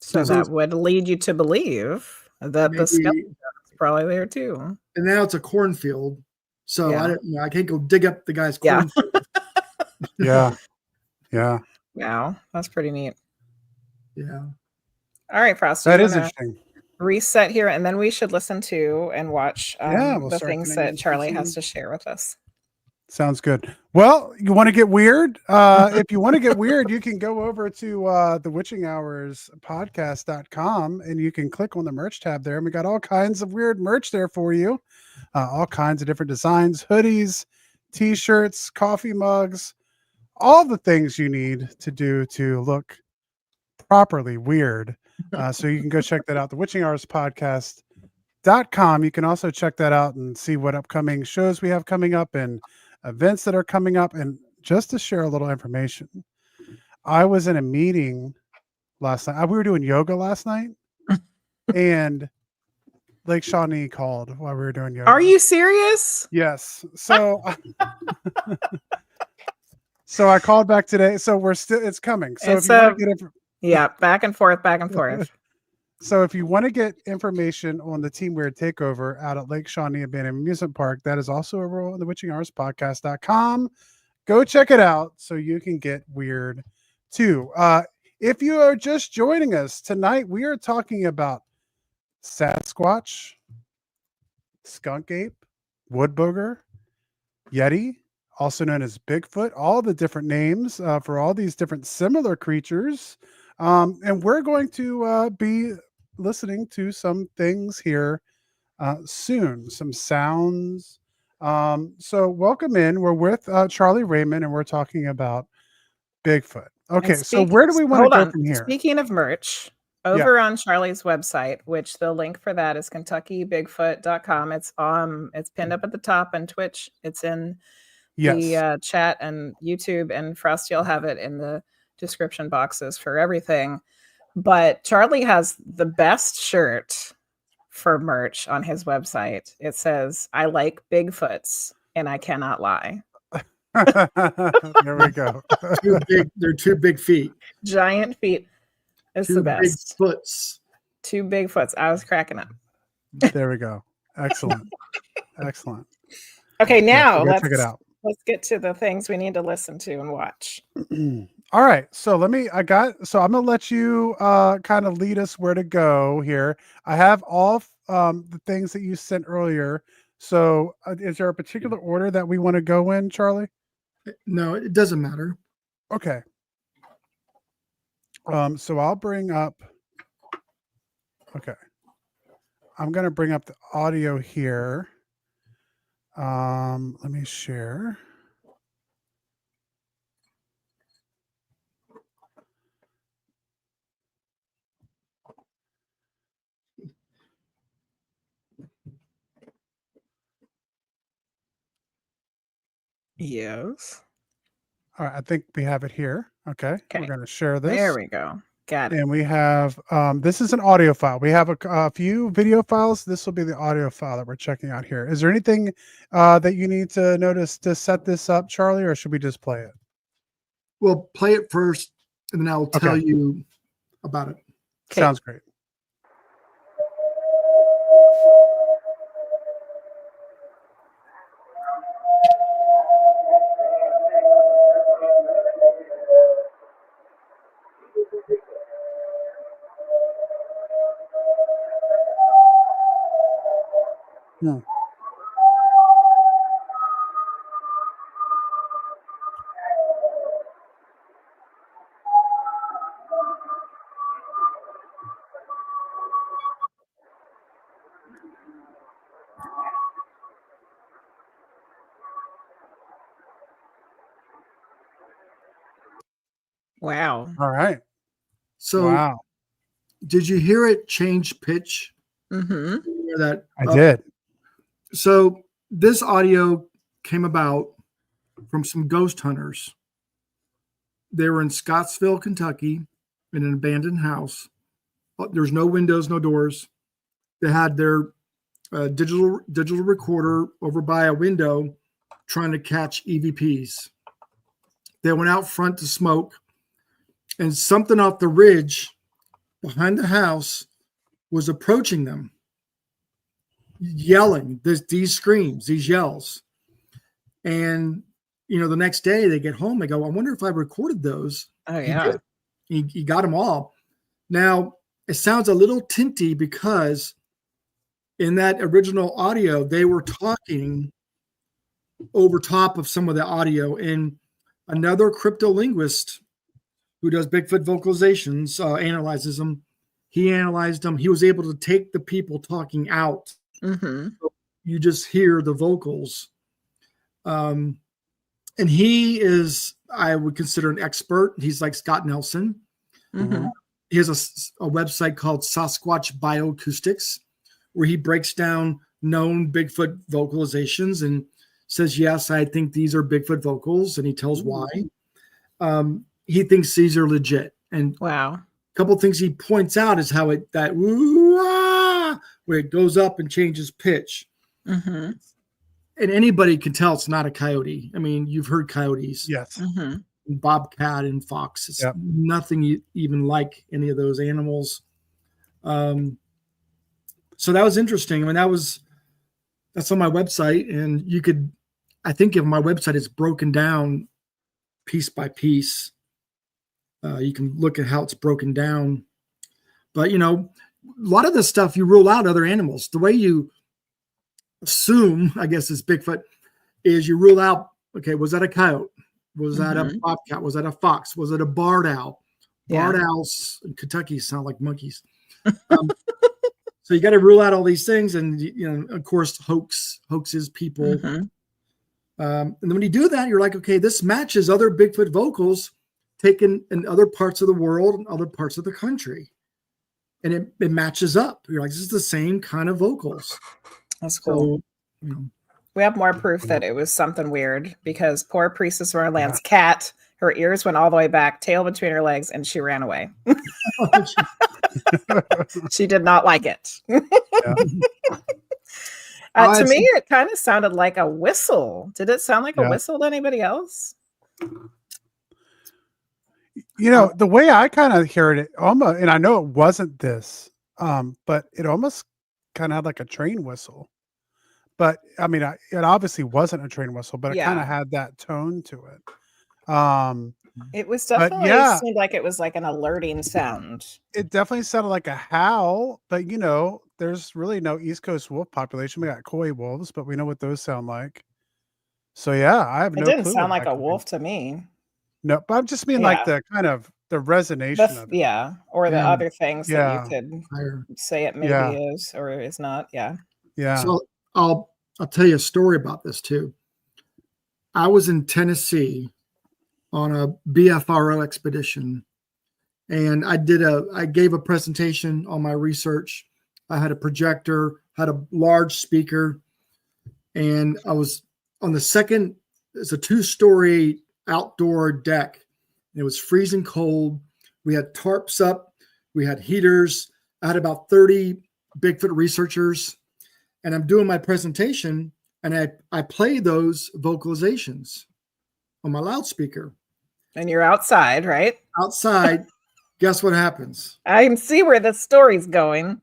So that would lead you to believe that the skeleton is probably there too. And now it's a cornfield. So I can't go dig up the guy's cornfield. Yeah. Yeah. Wow. That's pretty neat. Yeah. All right, Frost. That is interesting. Reset here, and then we should listen to and watch we'll the start things that Charlie has to share with us. Sounds good. Well, you want to get weird? If you want to get weird, you can go over to the Witching Hours podcast.com and you can click on the merch tab there. And we got all kinds of weird merch there for you. All kinds of different designs, hoodies, t-shirts, coffee mugs, all the things you need to do to look properly weird. So you can go check that out. The Witching Hours podcast.com. You can also check that out and see what upcoming shows we have coming up and events that are coming up. And just to share a little information, I was in a meeting last night. We were doing yoga last night, and Lake Shawnee called while we were doing yoga. Are you serious? Yes. So, so I called back today. So it's coming. So if you want to get back and forth, back and forth. So if you want to get information on the Team Weird Takeover out at Lake Shawnee Abandoned Amusement Park, that is also over on the Witching Hours podcast.com. Go check it out so you can get weird too. If you are just joining us tonight, we are talking about Sasquatch, skunk ape, wood booger, Yeti, also known as Bigfoot, all the different names for all these different similar creatures. And we're going to be listening to some things here soon, some sounds. So welcome in. We're with Charlie Raymond, and we're talking about Bigfoot. Okay, so where do we want to go from here? Speaking of merch, over on Charlie's website, which the link for that is KentuckyBigfoot.com. It's pinned up at the top, and Twitch. It's in the chat and YouTube, and Frosty will have it in the description boxes for everything. But Charlie has the best shirt for merch on his website. It says, "I like Bigfoots and I cannot lie." There we go. They're two big feet. Giant feet. It's the best. Big foots. Two Bigfoots. I was cracking up. There we go. Excellent. Excellent. Okay, now let's check it out. Let's get to the things we need to listen to and watch. All right. So I'm gonna let you kind of lead us where to go here. I have all the things that you sent earlier. So is there a particular order that we want to go in, Charlie? No, it doesn't matter. Okay. So I'll bring up. Okay. I'm gonna bring up the audio here. Let me share. Yes. All right, I think we have it here. Okay. We're going to share this. There we go. Got it. And we have, this is an audio file. We have a few video files. This will be the audio file that we're checking out here. Is there anything that you need to notice to set this up, Charlie, or should we just play it? Well, play it first, and then I'll tell you about it. Okay. Sounds great. Hmm. Wow. All right. So Wow. did you hear it change pitch? Mm-hmm. Hear that? I did. So this audio came about from some ghost hunters. They were in Scottsville, Kentucky, in an abandoned house. There's no windows, no doors. They had their digital recorder over by a window, trying to catch EVPs. They went out front to smoke, and something off the ridge behind the house was approaching them, yelling these screams, these yells. And the next day they get home, they go, I wonder if I recorded those. Oh, He yeah. did. He got them all. Now, it sounds a little tinty because in that original audio, they were talking over top of some of the audio. And another cryptolinguist who does Bigfoot vocalizations, analyzes them. He analyzed them. He was able to take the people talking out. Mm-hmm. You just hear the vocals. And he is, I would consider, an expert. He's like Scott Nelson. Mm-hmm. He has a website called Sasquatch Bioacoustics, where he breaks down known Bigfoot vocalizations and says, yes, I think these are Bigfoot vocals, and he tells why. He thinks these are legit. And wow. a couple of things he points out is how that where it goes up and changes pitch. Mm-hmm. And anybody can tell it's not a coyote. I mean, you've heard coyotes. Yes. Mm-hmm. Bobcat and fox. It's nothing even like any of those animals. So that was interesting. I mean, that's on my website, and you could, I think if my website is broken down piece by piece, you can look at how it's broken down. But, a lot of this stuff you rule out other animals. The way you assume, I guess, is Bigfoot is you rule out, okay, was that a coyote? Was that a bobcat? Was that a fox? Was it a barred owl? Barred owls in Kentucky sound like monkeys. So you got to rule out all these things, and of course, hoaxes people. Mm-hmm. And then when you do that, you're like, okay, this matches other Bigfoot vocals taken in other parts of the world and other parts of the country, and it matches up. You're like, this is the same kind of vocals. That's cool. So, we have more proof that it was something weird because poor Priestess Roland's cat, her ears went all the way back, tail between her legs, and she ran away. She did not like it. To me, it kind of sounded like a whistle. Did it sound like a whistle to anybody else? The way I kind of heard it, almost, and I know it wasn't this, but it almost kind of had like a train whistle. But I mean, it obviously wasn't a train whistle, but it kind of had that tone to it. It was definitely seemed like it was like an alerting sound. It definitely sounded like a howl, but there's really no East Coast wolf population. We got coy wolves, but we know what those sound like. So I have no clue. It didn't sound like a wolf to me. No, but I'm just mean like the kind of the resonation of it. Or the other things that you could say it maybe is or is not. Yeah. So I'll tell you a story about this too. I was in Tennessee on a BFRO expedition, and I gave a presentation on my research. I had a projector, had a large speaker, and I was on the second. It's a 2-story outdoor deck. It was freezing cold. We had tarps up. We had heaters. I had about 30 Bigfoot researchers, and I'm doing my presentation, and I play those vocalizations on my loudspeaker. And you're outside, right? Outside, Guess what happens? I can see where the story's going.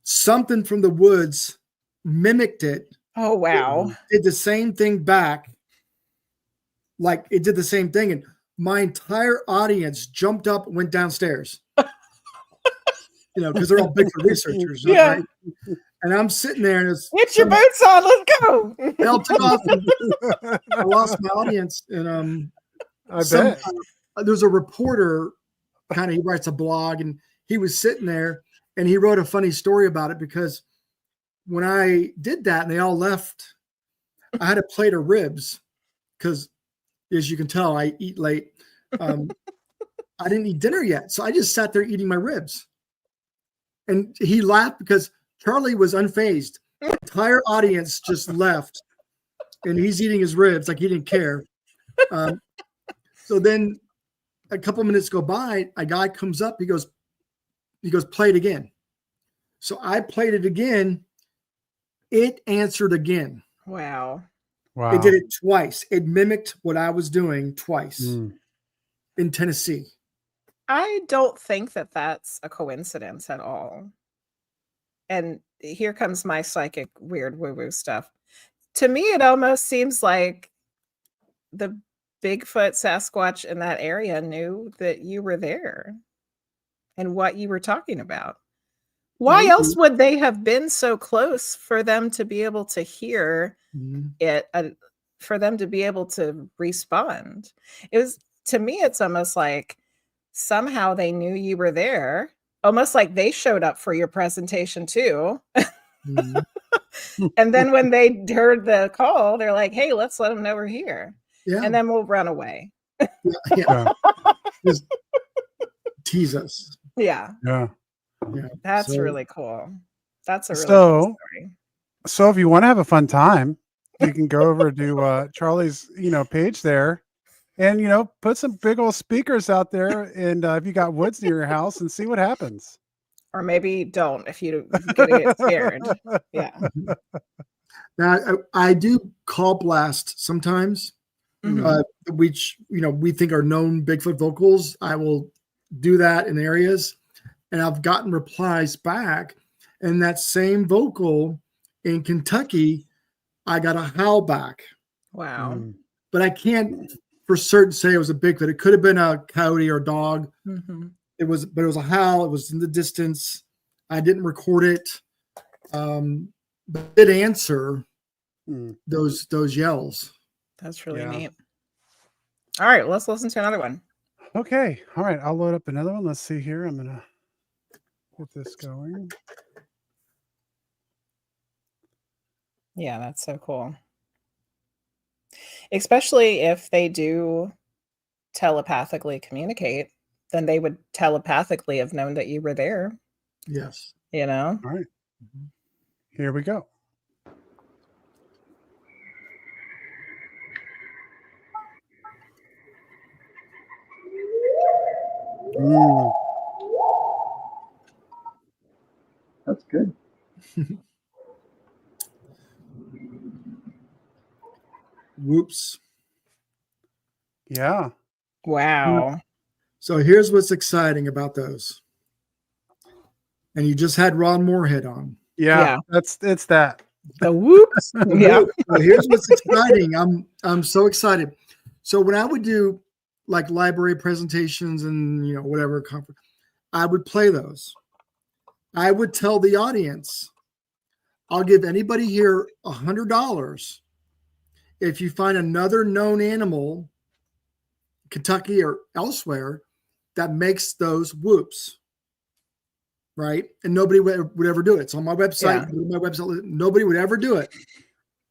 Something from the woods mimicked it. Oh, wow. Did the same thing back. Like it did the same thing. And my entire audience jumped up and went downstairs. Because they're all Bigfoot researchers. Yeah. Right? And I'm sitting there and it's Get your boots on, let's go. they all took off. And I lost my audience. And I bet. There's a reporter, he writes a blog, and he was sitting there and he wrote a funny story about it because when I did that and they all left, I had a plate of ribs because, as you can tell, I eat late. I didn't eat dinner yet. So I just sat there eating my ribs. And he laughed because Charlie was unfazed. The entire audience just left and he's eating his ribs like he didn't care. So then a couple minutes go by, a guy comes up, he goes, play it again. So I played it again. It answered again. Wow. It did it twice. It mimicked what I was doing twice in Tennessee. I don't think that that's a coincidence at all. And here comes my psychic weird woo-woo stuff. To me, it almost seems like the Bigfoot Sasquatch in that area knew that you were there and what you were talking about. Why else would they have been so close for them to be able to hear it, for them to be able to respond? It was, to me, it's almost like somehow they knew you were there, almost like they showed up for your presentation too. And then when they heard the call, they're like, hey, let's let them know we're here. Yeah. And then we'll run away. Yeah. Just tease us. Yeah. Yeah. Yeah. That's really cool. That's a really cool story. So if you want to have a fun time, you can go over to Charlie's, page there and, put some big old speakers out there. And if you got woods near your house and see what happens. Or maybe don't if you're going to get scared. Yeah. Now, I do call blast sometimes, which, we think are known Bigfoot vocals. I will do that in areas. And I've gotten replies back. And that same vocal in Kentucky, I got a howl back. Wow. But I can't for certain say it was a Bigfoot. It could have been a coyote or a dog. But it was a howl. It was in the distance. I didn't record it. But it did answer those yells. That's really neat. All right, let's listen to another one. Okay. All right. I'll load up another one. Let's see here. I'm going to get this going. Yeah, that's so cool. Especially if they do telepathically communicate, then they would telepathically have known that you were there. Yes. All right. Here we go. That's good. Whoops. Yeah. Wow. So here's what's exciting about those. And you just had Ron Moorhead on. Yeah. It's that. The whoops. Yeah. Well, here's what's exciting. I'm so excited. So when I would do like library presentations and whatever conference, I would play those. I would tell the audience, I'll give anybody here $100 if you find another known animal, Kentucky or elsewhere, that makes those whoops. Right? And nobody would ever do it. It's on my website. My website, nobody would ever do it.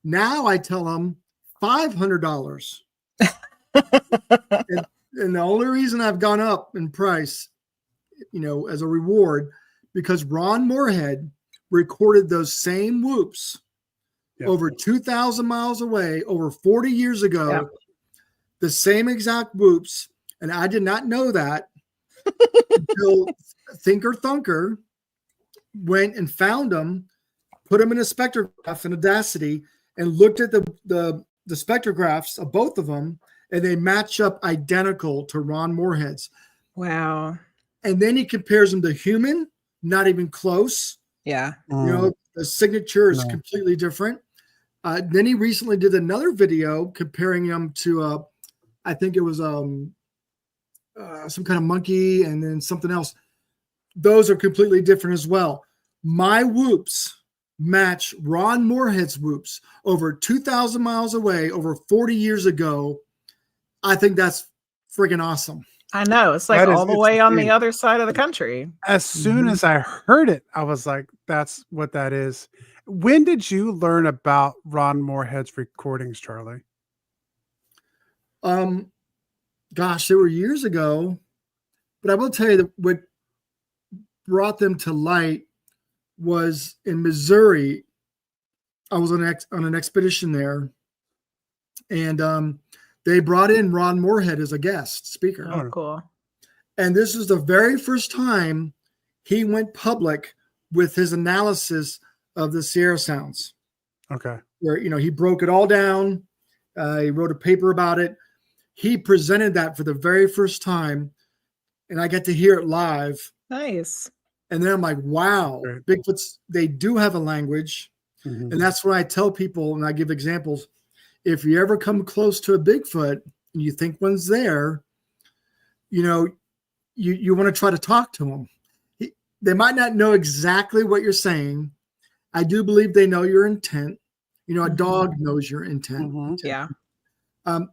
Now I tell them $500. and the only reason I've gone up in price, as a reward, because Ron Moorhead recorded those same whoops over 2,000 miles away, over 40 years ago, the same exact whoops. And I did not know that until Thinker Thunker went and found them, put them in a spectrograph in Audacity, and looked at the spectrographs of both of them, and they match up identical to Ron Moorhead's. Wow. And then he compares them to human, not even close. Yeah. You know, the signature is completely different. Then he recently did another video comparing them to, I think it was some kind of monkey and then something else. Those are completely different as well. My whoops match Ron Moorhead's whoops over 2,000 miles away, over 40 years ago. I think that's friggin' awesome. I know. It's like all the way on the other side of the country. As soon as I heard it, I was like, that's what that is. When did you learn about Ron Moorhead's recordings, Charlie? Gosh, they were years ago. But I will tell you that what brought them to light was in Missouri. I was on an expedition there, and they brought in Ron Moorhead as a guest speaker. Oh, cool. And this is the very first time he went public with his analysis of the Sierra Sounds. Okay. Where, you know, he broke it all down. He wrote a paper about it. He presented that for the very first time, and I get to hear it live. Nice. And then I'm like, wow, Bigfoots, they do have a language. Mm-hmm. And that's what I tell people, and I give examples. If you ever come close to a Bigfoot and you think one's there, you know, you want to try to talk to them. They might not know exactly what you're saying. I do believe they know your intent. You know, a dog knows your intent. Mm-hmm. Yeah.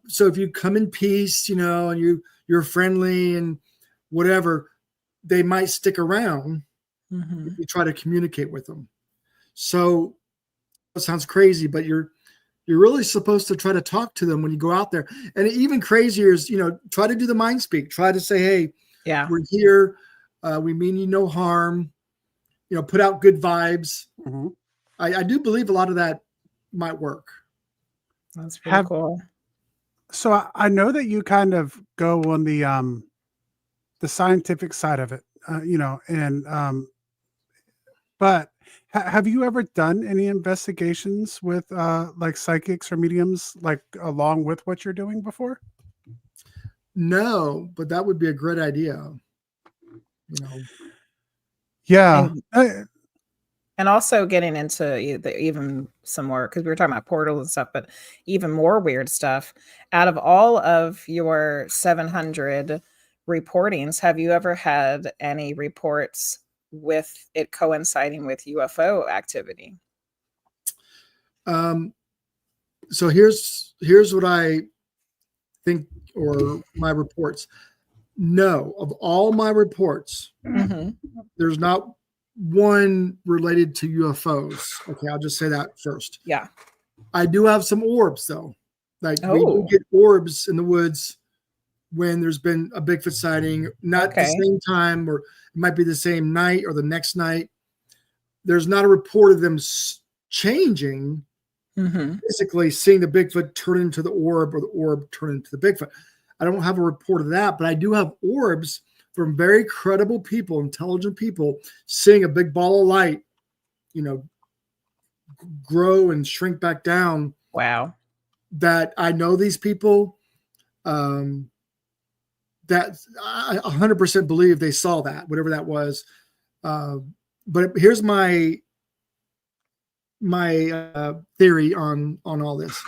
So if you come in peace, you know, and you're friendly and whatever, they might stick around if you try to communicate with them. So it sounds crazy, but you're really supposed to try to talk to them when you go out there. And even crazier is, you know, try to do the mind speak. Try to say, hey, yeah, we're here. We mean you no harm. You know, put out good vibes. Mm-hmm. I do believe a lot of that might work. That's pretty cool. So I know that you kind of go on the scientific side of it, you know, and but have you ever done any investigations with like psychics or mediums, like along with what you're doing before? No, but that would be a great idea. You know. Yeah. And also getting into even some more, because we were talking about portals and stuff, but even more weird stuff. Out of all of your 700 reportings, have you ever had any reports with it coinciding with UFO activity? So here's what I think, or my reports. No, of all my reports, there's not one related to UFOs. Okay, I'll just say that first. Yeah. I do have some orbs though. Like we do get orbs in the woods when there's been a Bigfoot sighting, not at the same time, or it might be the same night or the next night. There's not a report of them changing, basically seeing the Bigfoot turn into the orb or the orb turn into the Bigfoot. I don't have a report of that, but I do have orbs from very credible people, intelligent people, seeing a big ball of light, you know, grow and shrink back down. Wow. That I know these people, that I 100% believe they saw that, whatever that was. But here's my theory on all this.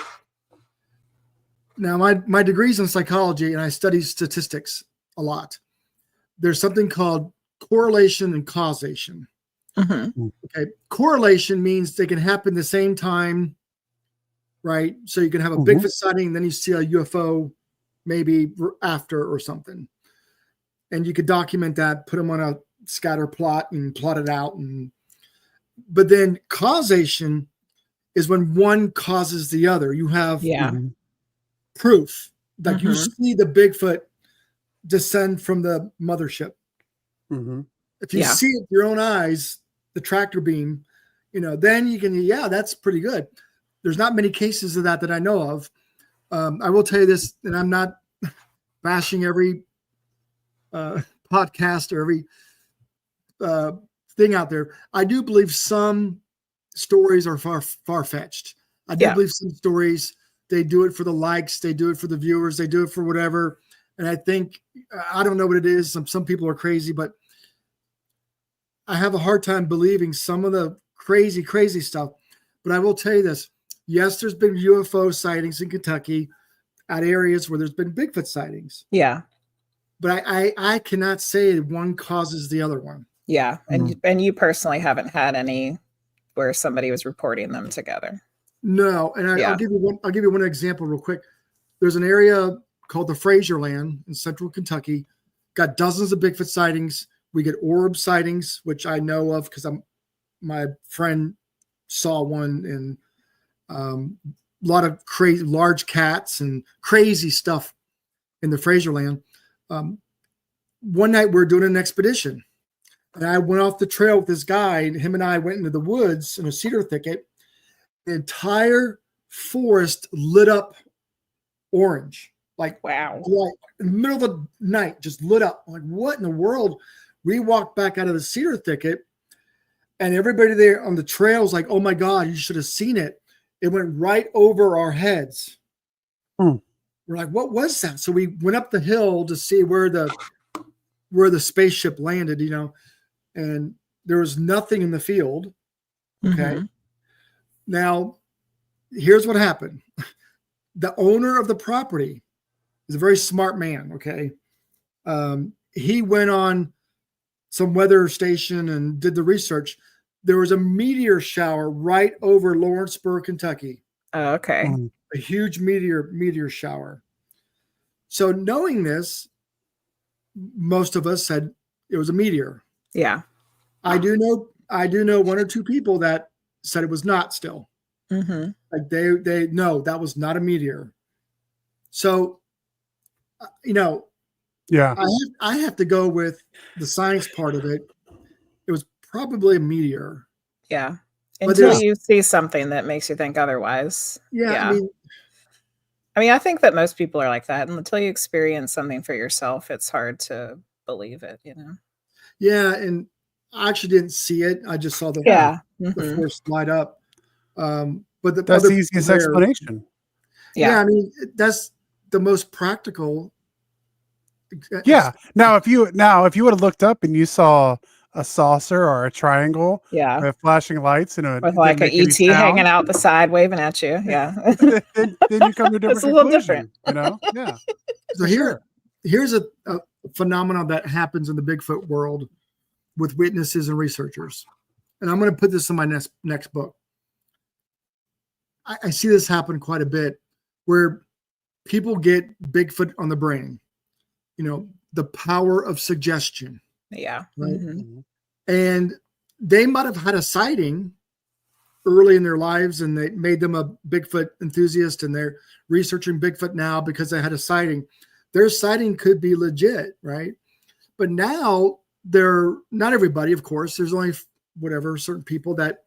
Now, my degree's in psychology, and I study statistics a lot. There's something called correlation and causation. Okay, correlation means they can happen the same time, right? So you can have a Bigfoot sighting, and then you see a UFO maybe after or something, and you could document that, put them on a scatter plot, and plot it out. But then causation is when one causes the other. You have proof, like you see the Bigfoot descend from the mothership. If you see it with your own eyes, the tractor beam, you know, then you can, that's pretty good. There's not many cases of that I know of. I will tell you this, and I'm not bashing every podcast or every thing out there. I do believe some stories are far-fetched. I do believe some stories, they do it for the likes, they do it for the viewers, they do it for whatever. And I think, I don't know what it is. Some people are crazy, but I have a hard time believing some of the crazy stuff. But I will tell you this. Yes, there's been UFO sightings in Kentucky at areas where there's been Bigfoot sightings. Yeah. But I cannot say one causes the other one. Yeah. And you personally haven't had any where somebody was reporting them together. No. And I'll give you one example real quick. There's an area called the Fraser Land in central Kentucky. Got dozens of Bigfoot sightings. We get orb sightings, which I know of because my friend saw one, and a lot of crazy large cats and crazy stuff in the Fraser Land. One night we were doing an expedition, and I went off the trail with this guy, and him and I went into the woods in a cedar thicket. The entire forest lit up orange. Like, wow. In the middle of the night, just lit up. I'm like, what in the world? We walked back out of the cedar thicket, and everybody there on the trail was like, oh my God, you should have seen it. It went right over our heads. We're like, what was that? So we went up the hill to see where the spaceship landed, and there was nothing in the field. Okay. Mm-hmm. Now, here's what happened. The owner of the property is a very smart man. Okay. He went on some weather station and did the research. There was a meteor shower right over Lawrenceburg, Kentucky. Oh, okay. A huge meteor shower. So knowing this, most of us said it was a meteor. Yeah. I do know one or two people that said it was not still. Mm-hmm. Like they no, that was not a meteor. So, yeah, I have to go with the science part of it. It was probably a meteor. Yeah. Until you see something that makes you think otherwise. Yeah. I mean, I think that most people are like that. And until you experience something for yourself, it's hard to believe it, Yeah. And I actually didn't see it. I just saw the force light up. But that's the easiest explanation. Yeah. I mean, that's the most practical. Yeah. Now, if you would have looked up and you saw a saucer or a triangle, with flashing lights and with like an ET hanging out the side waving at you, then you come to a different. It's a little different, Yeah. So here's a phenomenon that happens in the Bigfoot world with witnesses and researchers, and I'm going to put this in my next book. I see this happen quite a bit, where people get Bigfoot on the brain. The power of suggestion. Yeah. Right? Mm-hmm. And they might have had a sighting early in their lives, and they made them a Bigfoot enthusiast, and they're researching Bigfoot now because they had a sighting. Their sighting could be legit, right? But now they're not everybody, of course. There's only certain people that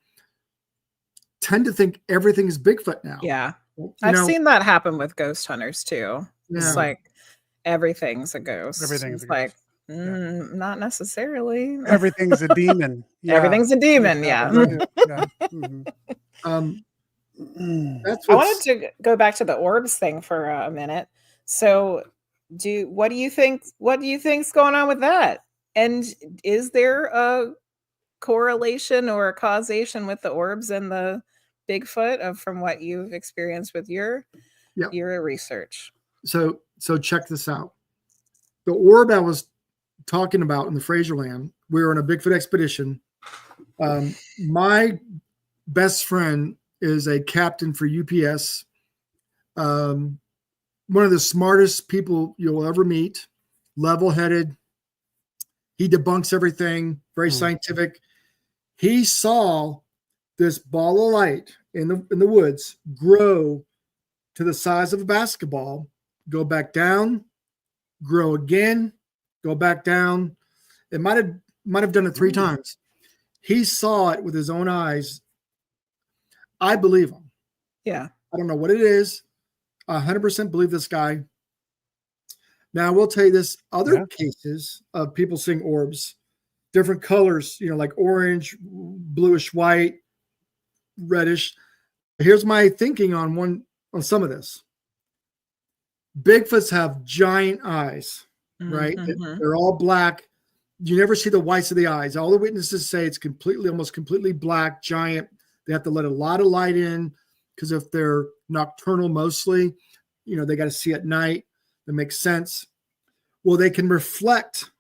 tend to think everything is Bigfoot now. Yeah. I've seen that happen with ghost hunters too. Yeah. It's like everything's a ghost. Everything's like not necessarily. Everything's a demon. Yeah. Everything's a demon. Yeah. Mm-hmm. I wanted to go back to the orbs thing for a minute. So, what do you think? What do you think's going on with that? And is there a correlation or a causation with the orbs and the Bigfoot from what you've experienced with your research? So check this out. The orb I was talking about in the Fraser Land, we were on a Bigfoot expedition. My best friend is a captain for UPS. One of the smartest people you'll ever meet, level-headed. He debunks everything, very scientific. He saw this ball of light in the woods grow to the size of a basketball, go back down, grow again, go back down. It might have done it 3 times. He saw it with his own eyes. I believe him. Yeah. I don't know what it is. 100% believe this guy. Now, I will tell you this. Other cases of people seeing orbs, different colors, like orange, bluish, white, reddish. Here's my thinking on some of this. Bigfoots have giant eyes, right? Mhm. They're all black. You never see the whites of the eyes. All the witnesses say it's almost completely black, giant. They have to let a lot of light in because if they're nocturnal mostly, they got to see at night. That makes sense. Well, they can reflect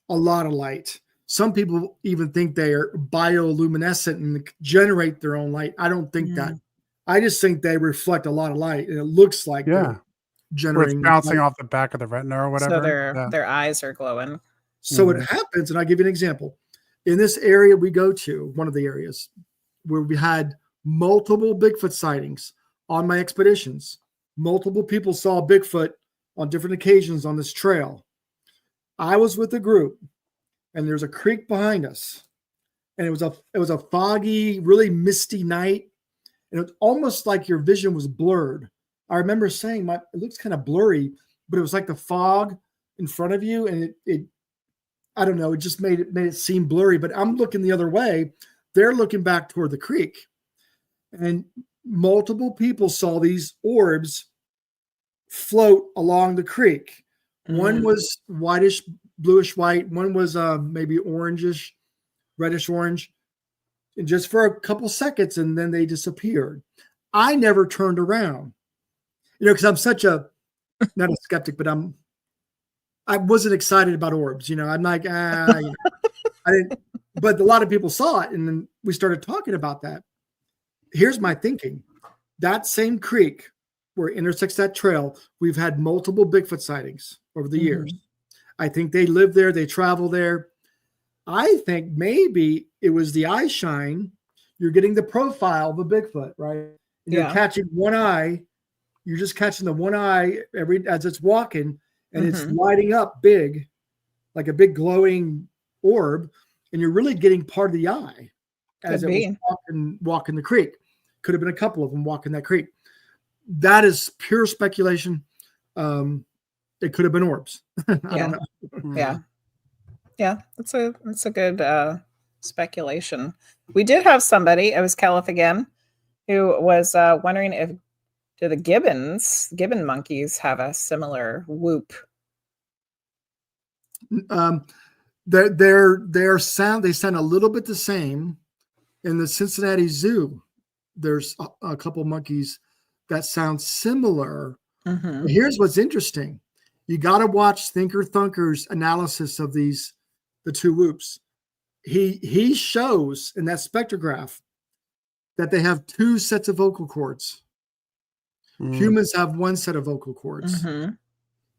a lot of light. Some people even think they are bioluminescent and generate their own light. I don't think that. I just think they reflect a lot of light, and it looks like they're where it's generating bouncing light. off the back of the retina or whatever. So their eyes are glowing. So it happens, and I'll give you an example. In this area we go to, one of the areas where we had multiple Bigfoot sightings on my expeditions. Multiple people saw Bigfoot on different occasions on this trail. I was with a group, and there's a creek behind us, and it was a foggy, really misty night, and it was almost like your vision was blurred. I remember saying, it looks kind of blurry, but it was like the fog in front of you, and it I don't know, it just made it seem blurry. But I'm looking the other way. They're looking back toward the creek, and multiple people saw these orbs float along the creek. One was whitish, bluish white. One was maybe orangish, reddish orange, and just for a couple seconds, and then they disappeared. I never turned around, because I'm such not a skeptic, but I wasn't excited about orbs. I'm like, I didn't, but a lot of people saw it, and then we started talking about that. Here's my thinking. That same creek where it intersects that trail, we've had multiple Bigfoot sightings over the years. I think they live there, they travel there. I think maybe it was the eye shine. You're getting the profile of a Bigfoot, right? And you're catching one eye. You're just catching the one eye as it's walking, and it's lighting up big, like a big glowing orb, and you're really getting part of the eye as it was walking the creek. Could have been a couple of them walking that creek. That is pure speculation. It could have been orbs. I don't know. Yeah. That's a good speculation. We did have somebody, it was Caliph again, who was wondering if the gibbon monkeys have a similar whoop. Their sound, they sound a little bit the same. In the Cincinnati Zoo, there's a couple monkeys that sound similar. Here's what's interesting. You got to watch Thinker Thunker's analysis of the two whoops. He shows in that spectrograph that they have two sets of vocal cords. Humans have one set of vocal cords.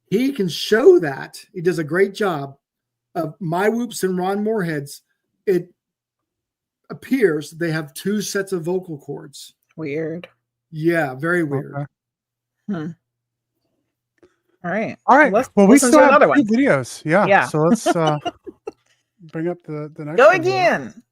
He can show that. He does a great job of my whoops and Ron Moorhead's. It appears they have two sets of vocal cords. Weird. Yeah, very weird. Okay. All right. Well, we still have 2 videos. Yeah. So let's bring up the next Go one. again.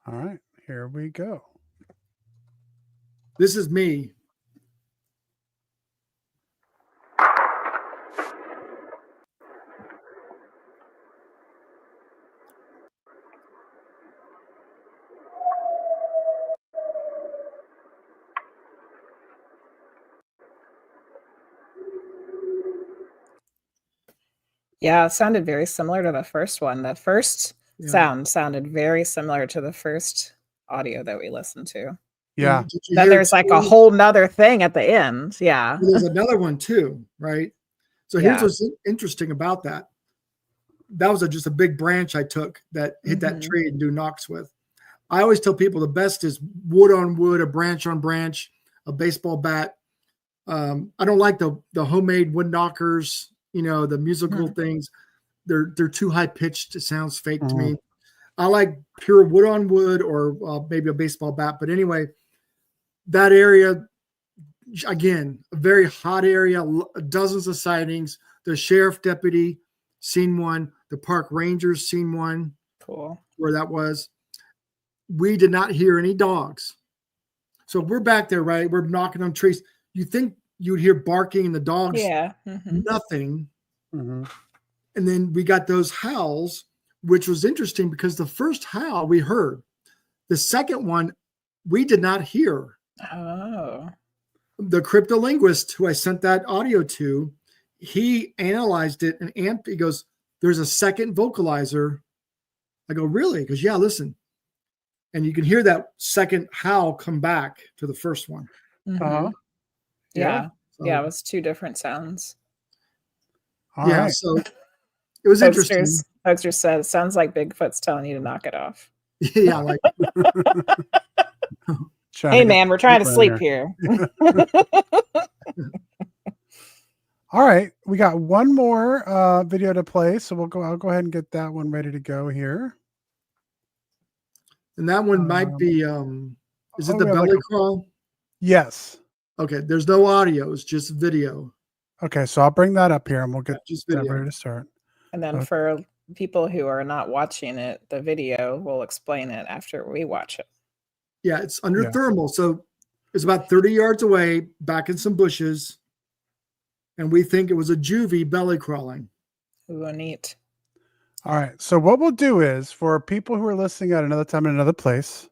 All right, here we go. This is me. Yeah, it sounded very similar to the first one. The first sound sounded very similar to the first audio that we listened to. Yeah. Then there's like a whole nother thing at the end. Yeah. There's another one too, right? So here's what's interesting about that. That was just a big branch I took that hit that tree and do knocks with. I always tell people the best is wood on wood, a branch on branch, a baseball bat. I don't like the homemade wood knockers, the musical things. They're too high pitched. It sounds fake to me. I like pure wood on wood or maybe a baseball bat. But anyway, that area, again, a very hot area, dozens of sightings. The sheriff deputy seen one. The park rangers seen one. Cool. Where that was. We did not hear any dogs. So we're back there, right? We're knocking on trees. You think you'd hear barking and the dogs? Yeah. Nothing. And then we got those howls. which was interesting because the first howl we heard, the second one we did not hear. Oh. The cryptolinguist who I sent that audio to, he analyzed it and amped. He goes, "There's a second vocalizer." I go, "Really?" He goes, "Yeah, listen." And you can hear that second howl come back to the first one. Uh-huh. Yeah. So, Yeah, it was two different sounds. All right. so it was interesting. Pokester said, "It sounds like Bigfoot's telling you to knock it off." Yeah, like Trying Hey, to get man, we're trying to in sleep there. here. All right, we got one more video to play, so I'll go ahead and get that one ready to go here. and that one might be is it the belly crawl? Yes. Okay, there's no audio, it's just video. Okay, so I'll bring that up here and we'll get Just that video. ready to start. And then for people who are not watching it, the video will explain it after we watch it. Yeah, it's under thermal. So it's about 30 yards away, back in some bushes. And we think it was a juvie belly crawling. Ooh, neat. All right. So what we'll do is, for people who are listening at another time in another place,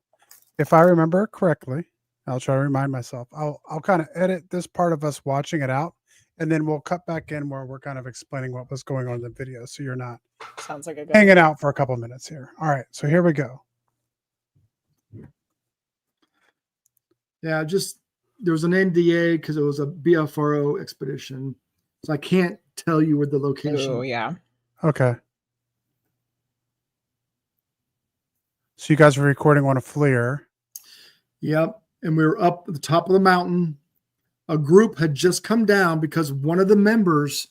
if I remember correctly, I'll try to remind myself. I'll kind of edit this part of us watching it out, and then we'll cut back in where we're kind of explaining what was going on in the video, so you're not Sounds like a good hanging out for a couple minutes here. All right. So here we go. Yeah, there was an NDA because it was a BFRO expedition. So I can't tell you where the location. Oh, yeah. Okay. So you guys were recording on a FLIR. Yep. And we were up at the top of the mountain. A group had just come down because one of the members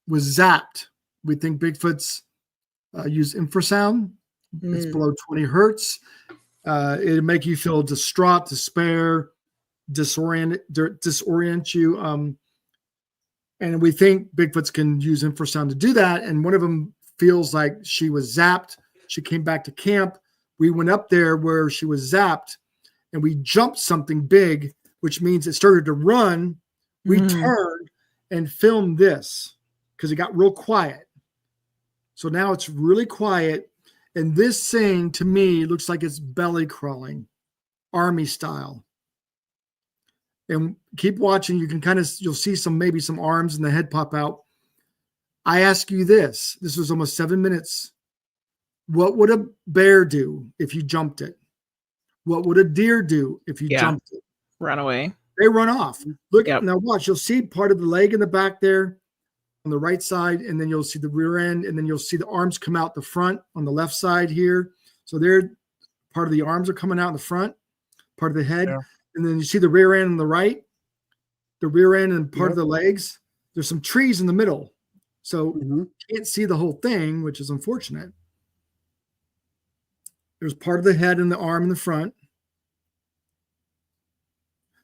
was zapped. We think Bigfoot's use infrasound. It's below 20 hertz. It'll make you feel distraught, despair, disorient you. And we think Bigfoots can use infrasound to do that. And one of them feels like she was zapped. She came back to camp. We went up there where she was zapped, and we jumped something big, which means it started to run. We turned and filmed this because it got real quiet. So now it's really quiet. And this thing, to me, looks like it's belly crawling, army style. And keep watching. You can you'll see maybe some arms and the head pop out. I ask you this. This was almost 7 minutes. What would a bear do if you jumped it? What would a deer do if you jumped it? Run away. They run off. Look, now watch. You'll see part of the leg in the back there on the right side, and then you'll see the rear end, and then you'll see the arms come out the front on the left side here. So part of the arms are coming out in the front, part of the head. Yeah. And then you see the rear end on the right, the rear end and part of the legs. There's some trees in the middle. So you can't see the whole thing, which is unfortunate. There's part of the head and the arm in the front.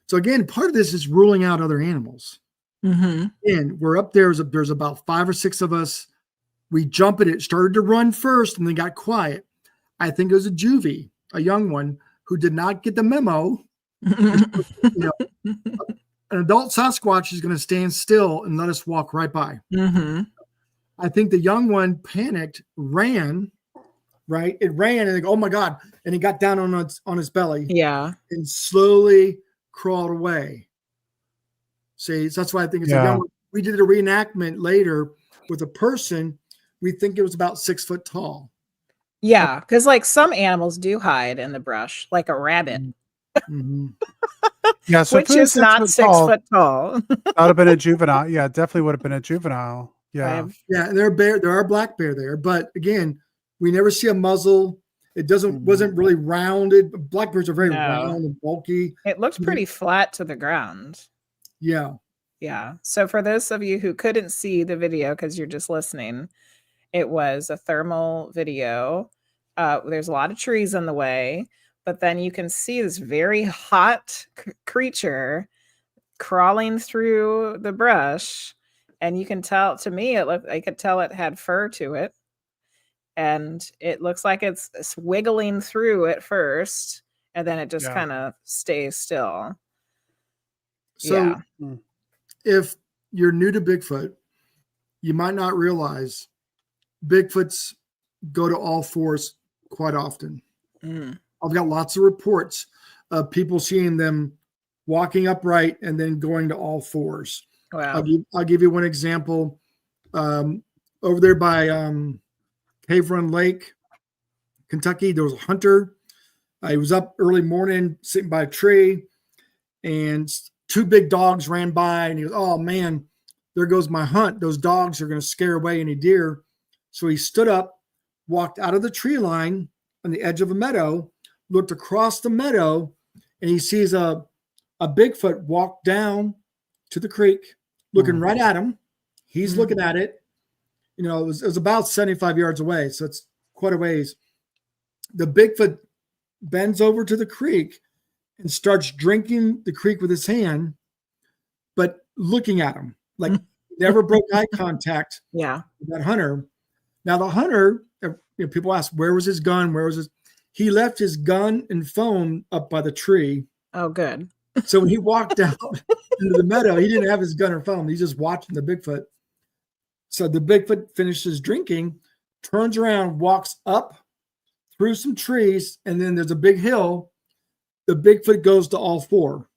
So again, part of this is ruling out other animals. And we're up there. There's about 5 or 6 of us. We jump at it, started to run first, and then got quiet. I think it was a juvie, a young one, who did not get the memo. An adult Sasquatch is going to stand still and let us walk right by. I think the young one panicked, ran. Right, it ran and oh my God, and he got down on his belly. Yeah, and slowly crawled away. See, so that's why I think it's a young one. We did a reenactment later with a person. We think it was about 6 foot tall. Yeah, because like some animals do hide in the brush, like a rabbit. Yeah, so which is not 6 foot tall. That would have been a juvenile. Yeah, definitely would have been a juvenile. Yeah, and there are black bear there, but again, we never see a muzzle. It wasn't really rounded. Black bears are very round and bulky. It looked pretty flat to the ground. Yeah. Yeah. So for those of you who couldn't see the video because you're just listening, it was a thermal video. There's a lot of trees in the way, but then you can see this very hot creature crawling through the brush, and you can tell. To me, I could tell it had fur to it. And it looks like it's wiggling through at first, and then it just kind of stays still. So if you're new to Bigfoot, you might not realize Bigfoot's go to all fours quite often. Mm. I've got lots of reports of people seeing them walking upright and then going to all fours. Wow. I'll give you one example. Over there by Cave Run Lake, Kentucky, there was a hunter. He was up early morning sitting by a tree, and two big dogs ran by, and he goes, "Oh man, there goes my hunt. Those dogs are going to scare away any deer." So he stood up, walked out of the tree line on the edge of a meadow, looked across the meadow, and he sees a Bigfoot walk down to the creek, looking right at him. He's looking at it. You know, it was about 75 yards away, so it's quite a ways. The Bigfoot bends over to the creek and starts drinking the creek with his hand, but looking at him, like never broke eye contact Yeah. with that hunter. Now the hunter, people ask, where was his gun? Where was his? He left his gun and phone up by the tree. Oh, good. So when he walked out into the meadow, he didn't have his gun or phone. He's just watching the Bigfoot. So the Bigfoot finishes drinking, turns around, walks up through some trees, and then there's a big hill. The Bigfoot goes to all four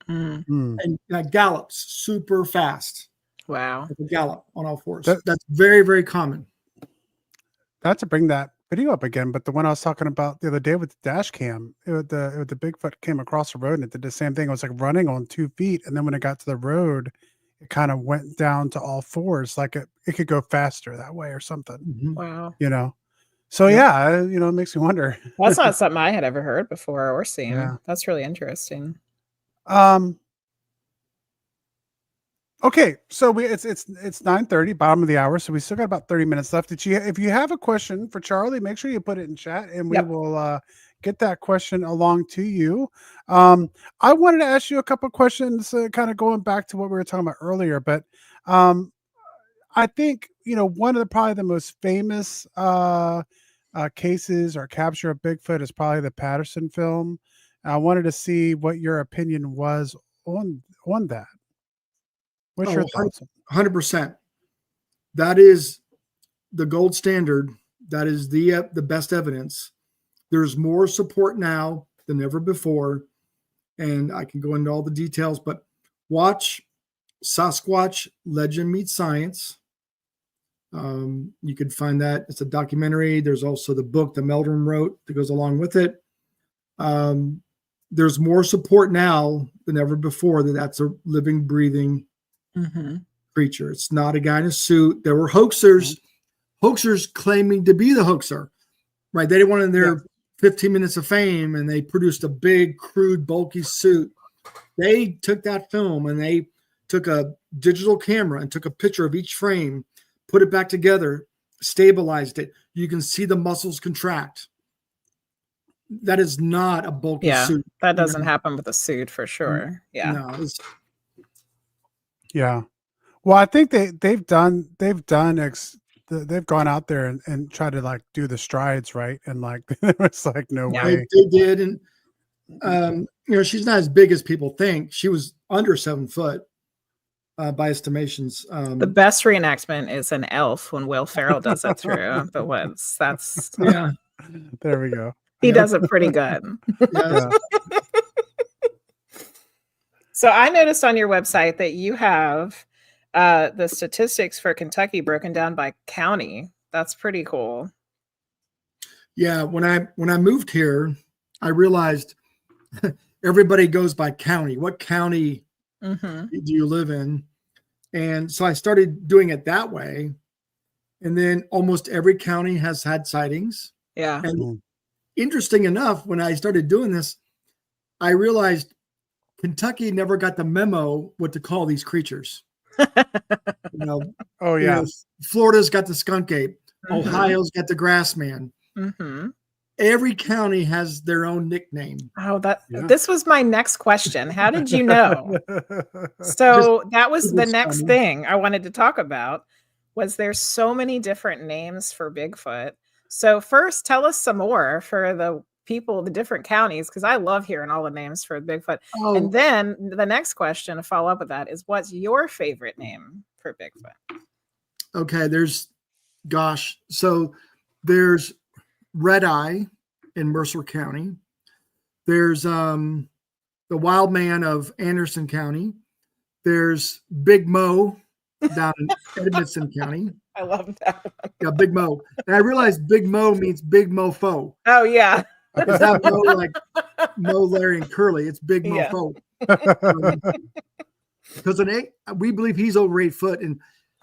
and gallops super fast. Wow. Like a gallop on all fours. That's very, very common. Not to bring that video up again, but the one I was talking about the other day with the dash cam, the Bigfoot came across the road and it did the same thing. It was like running on 2 feet, and then when it got to the road, it kind of went down to all fours, like it could go faster that way or something. Wow. You know, so yeah, you know, it makes me wonder. That's not something I had ever heard before or seen. Yeah. That's really interesting. Okay, so it's 9:30, bottom of the hour, so we still got about 30 minutes left. If you have a question for Charlie, make sure you put it in chat, and we will get that question along to you. I wanted to ask you a couple of questions, kind of going back to what we were talking about earlier, but I think, you know, one of probably the most famous cases or capture of Bigfoot is probably the Patterson film. I wanted to see what your opinion was on that. What's your thoughts? 100%. That is the gold standard. That is the best evidence. There's more support now than ever before, and I can go into all the details, but watch Sasquatch Legend Meets Science. You can find that. It's a documentary. There's also the book that Meldrum wrote that goes along with it. There's more support now than ever before that's a living, breathing creature. It's not a guy in a suit. There were hoaxers claiming to be the hoaxer, right? They wanted their 15 minutes of fame, and they produced a big, crude, bulky suit. They took that film and they took a digital camera and took a picture of each frame, put it back together, stabilized it. You can see the muscles contract. That is not a bulky suit. That doesn't happen with a suit for sure. Yeah. No, Yeah. Well, I think they've gone out there and tried to like do the strides, right? And like it's like no way. They did, and you know, she's not as big as people think. She was under 7 foot by estimations. The best reenactment is an elf when Will Ferrell does it through the woods. That's There we go. He does it pretty good. Yeah. So I noticed on your website that you have the statistics for Kentucky broken down by county. That's pretty cool. Yeah, when I moved here, I realized everybody goes by county. What county do you live in? And so I started doing it that way. And then almost every county has had sightings. Yeah. And interesting enough, when I started doing this, I realized Kentucky never got the memo what to call these creatures. You know, Florida's got the skunk ape. Ohio's got the grass man. Every county has their own nickname. Oh, this was my next question. How did you know? So that was the next thing I wanted to talk about. Was there's so many different names for Bigfoot. So first, tell us some more for the people, the different counties, because I love hearing all the names for Bigfoot. And then the next question to follow up with that is, what's your favorite name for Bigfoot? Okay, so There's Red Eye in Mercer County. There's the Wild Man of Anderson County. There's Big Mo down in Edmonton County. I love that one. Yeah, Big Mo. And I realized Big Mo means big mofo. Oh, yeah. Is that Mo like Mo, Larry, and Curly? It's Big Yeah. Mofo. Because we believe he's over 8 foot, and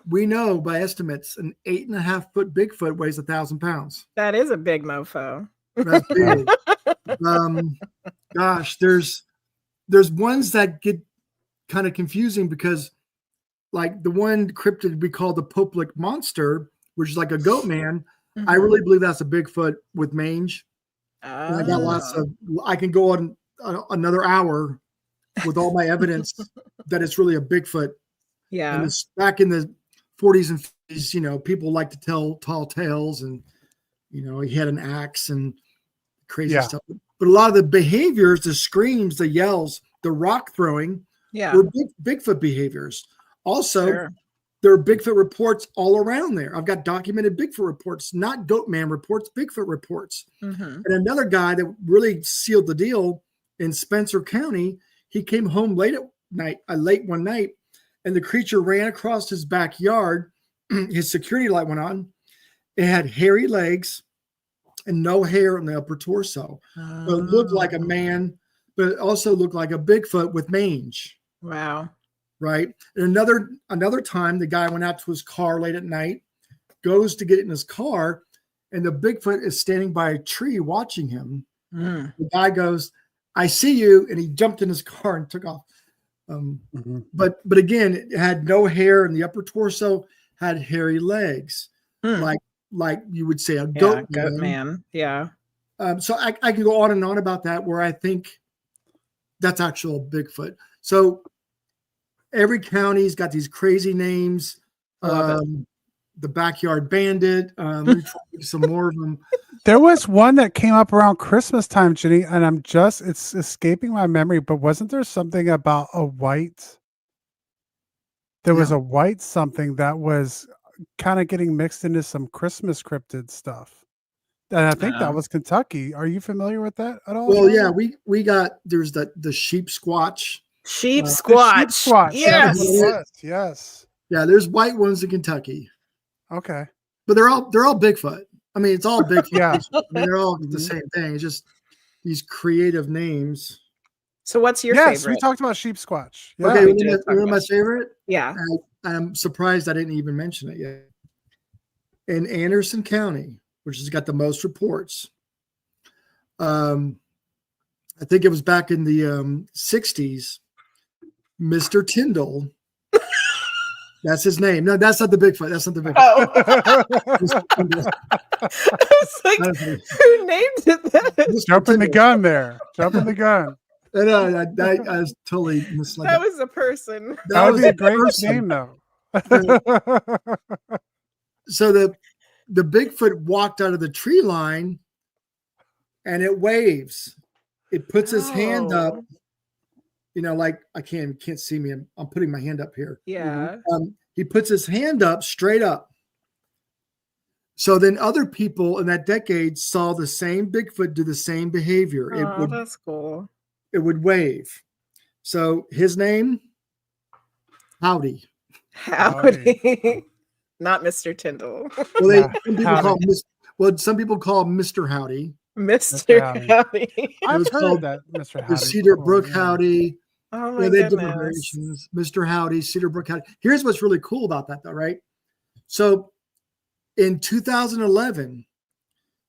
we know by estimates an 8.5 foot Bigfoot weighs 1,000 pounds. That is a big mofo. That's big. Gosh, there's ones that get kind of confusing because, like the one cryptid we call the Poplick monster, which is like a goat man. Mhm. I really believe that's a Bigfoot with mange. And I got lots of. I can go on another hour with all my evidence that it's really a Bigfoot. Yeah. And it's back in the 40s and 50s, you know, people like to tell tall tales, and you know, he had an axe and crazy stuff. But a lot of the behaviors, the screams, the yells, the rock throwing, were Bigfoot behaviors. Also, there are Bigfoot reports all around there. I've got documented Bigfoot reports, not Goat Man reports, Bigfoot reports. Mm-hmm. And another guy that really sealed the deal in Spencer County, he came home late one night, and the creature ran across his backyard. His security light went on. It had hairy legs and no hair on the upper torso. It looked like a man, but it also looked like a Bigfoot with mange. Wow. Right. And another time, the guy went out to his car late at night, goes to get it in his car, and the Bigfoot is standing by a tree watching him. The guy goes, "I see you," and he jumped in his car and took off. But again, it had no hair, and the upper torso had hairy legs, like you would say a goat man. Yeah. So I can go on and on about that, where I think that's actual Bigfoot. So every county's got these crazy names. The Backyard Bandit. Let me try to think of some more of them. There was one that came up around Christmas time, Jenny, and it's escaping my memory, but wasn't there something about a white? There was a white something that was kind of getting mixed into some Christmas cryptid stuff. And I think that was Kentucky. Are you familiar with that at all? Well, yeah, there's the sheep squatch. Sheep squatch. Yes. Yes. Yeah, there's white ones in Kentucky. Okay. But they're all Bigfoot. I mean, it's all Bigfoot. Yeah. I mean, they're all the same thing. It's just these creative names. So what's your favorite? favorite? We talked about sheep squatch. Yeah. Okay, you know my favorite? Yeah. I'm surprised I didn't even mention it yet. In Anderson County, which has got the most reports. I think it was back in the 60s. Mr. Tyndall. That's his name. No, that's not the Bigfoot. That's not the Bigfoot. I was like, who named it that? Jumping the gun there. Jumping the gun. I was totally misled. That was a person. That would be a great name, though. So the Bigfoot walked out of the tree line, and it waves. It puts his hand up. You know, like you can't see me. I'm putting my hand up here. Yeah. He puts his hand up straight up. So then other people in that decade saw the same Bigfoot do the same behavior. That's cool. It would wave. So his name, Howdy. Howdy. Not Mr. Tyndall. Some people call him Mr. Howdy. Mr. Howdy. I've heard that, Mr. Howdy. The Cedar Brook Howdy. Oh my goodness. Variations. Mr. Howdy, Cedar Brook Howdy. Here's what's really cool about that, though, right? So in 2011,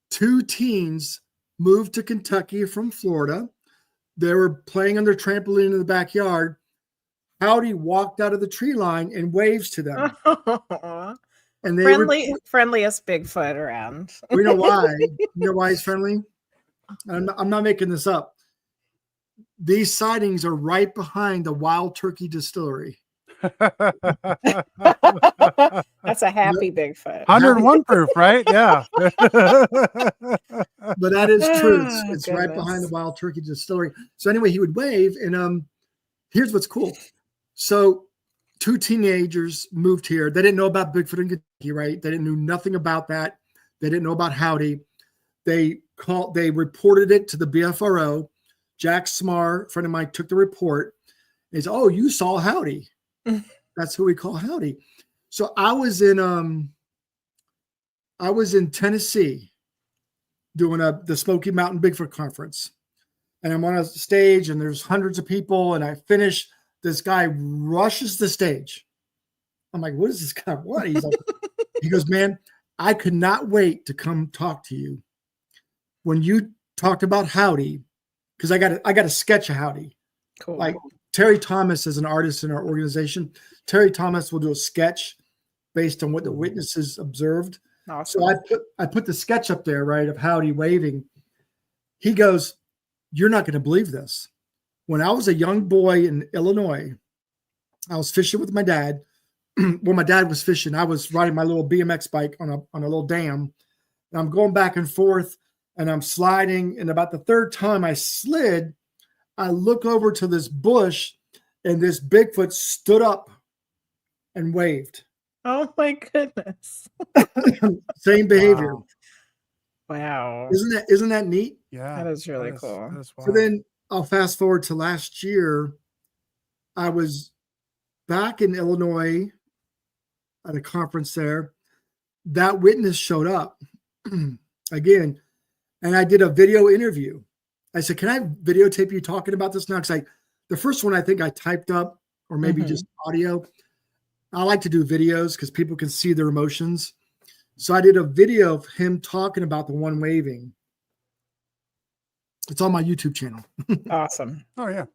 2 teens moved to Kentucky from Florida. They were playing on their trampoline in the backyard. Howdy walked out of the tree line and waves to them. And they friendliest Bigfoot around. You know why? You know why he's friendly? I'm not making this up. These sightings are right behind the Wild Turkey Distillery. That's a happy Bigfoot. 101 proof, right? Yeah. But that is true. It's right behind the Wild Turkey Distillery. So anyway, he would wave, and here's what's cool. So 2 teenagers moved here. They didn't know about Bigfoot in Kentucky, right? They didn't know nothing about that. They didn't know about Howdy. They reported it to the BFRO. Jack Smar, a friend of mine, took the report. He said, "Oh, you saw Howdy." That's who we call Howdy. So I was in Tennessee doing the Smoky Mountain Bigfoot conference. And I'm on a stage and there's hundreds of people. And I finish, this guy rushes the stage. I'm like, what is this guy? What? He's like, he goes, "Man, I could not wait to come talk to you. When you talked about Howdy," because I got a sketch of Howdy. Cool. Like Terry Thomas is an artist in our organization. Terry Thomas will do a sketch based on what the witnesses observed. Awesome. So I put the sketch up there, right, of Howdy waving. He goes, "You're not going to believe this. When I was a young boy in Illinois, I was fishing with my dad. When my dad was fishing, I was riding my little BMX bike on a little dam. And I'm going back and forth and I'm sliding. And about the third time I slid, I look over to this bush and this Bigfoot stood up and waved." Oh my goodness. Same behavior. Wow. Isn't that neat? Yeah. That is really cool. That is So then I'll fast forward to last year. I was back in Illinois at a conference there. That witness showed up again, and I did a video interview. I said, "Can I videotape you talking about this now?" Because the first one I think I typed up, or maybe just audio. I like to do videos because people can see their emotions. So I did a video of him talking about the one waving. It's on my YouTube channel. Awesome. Oh, yeah.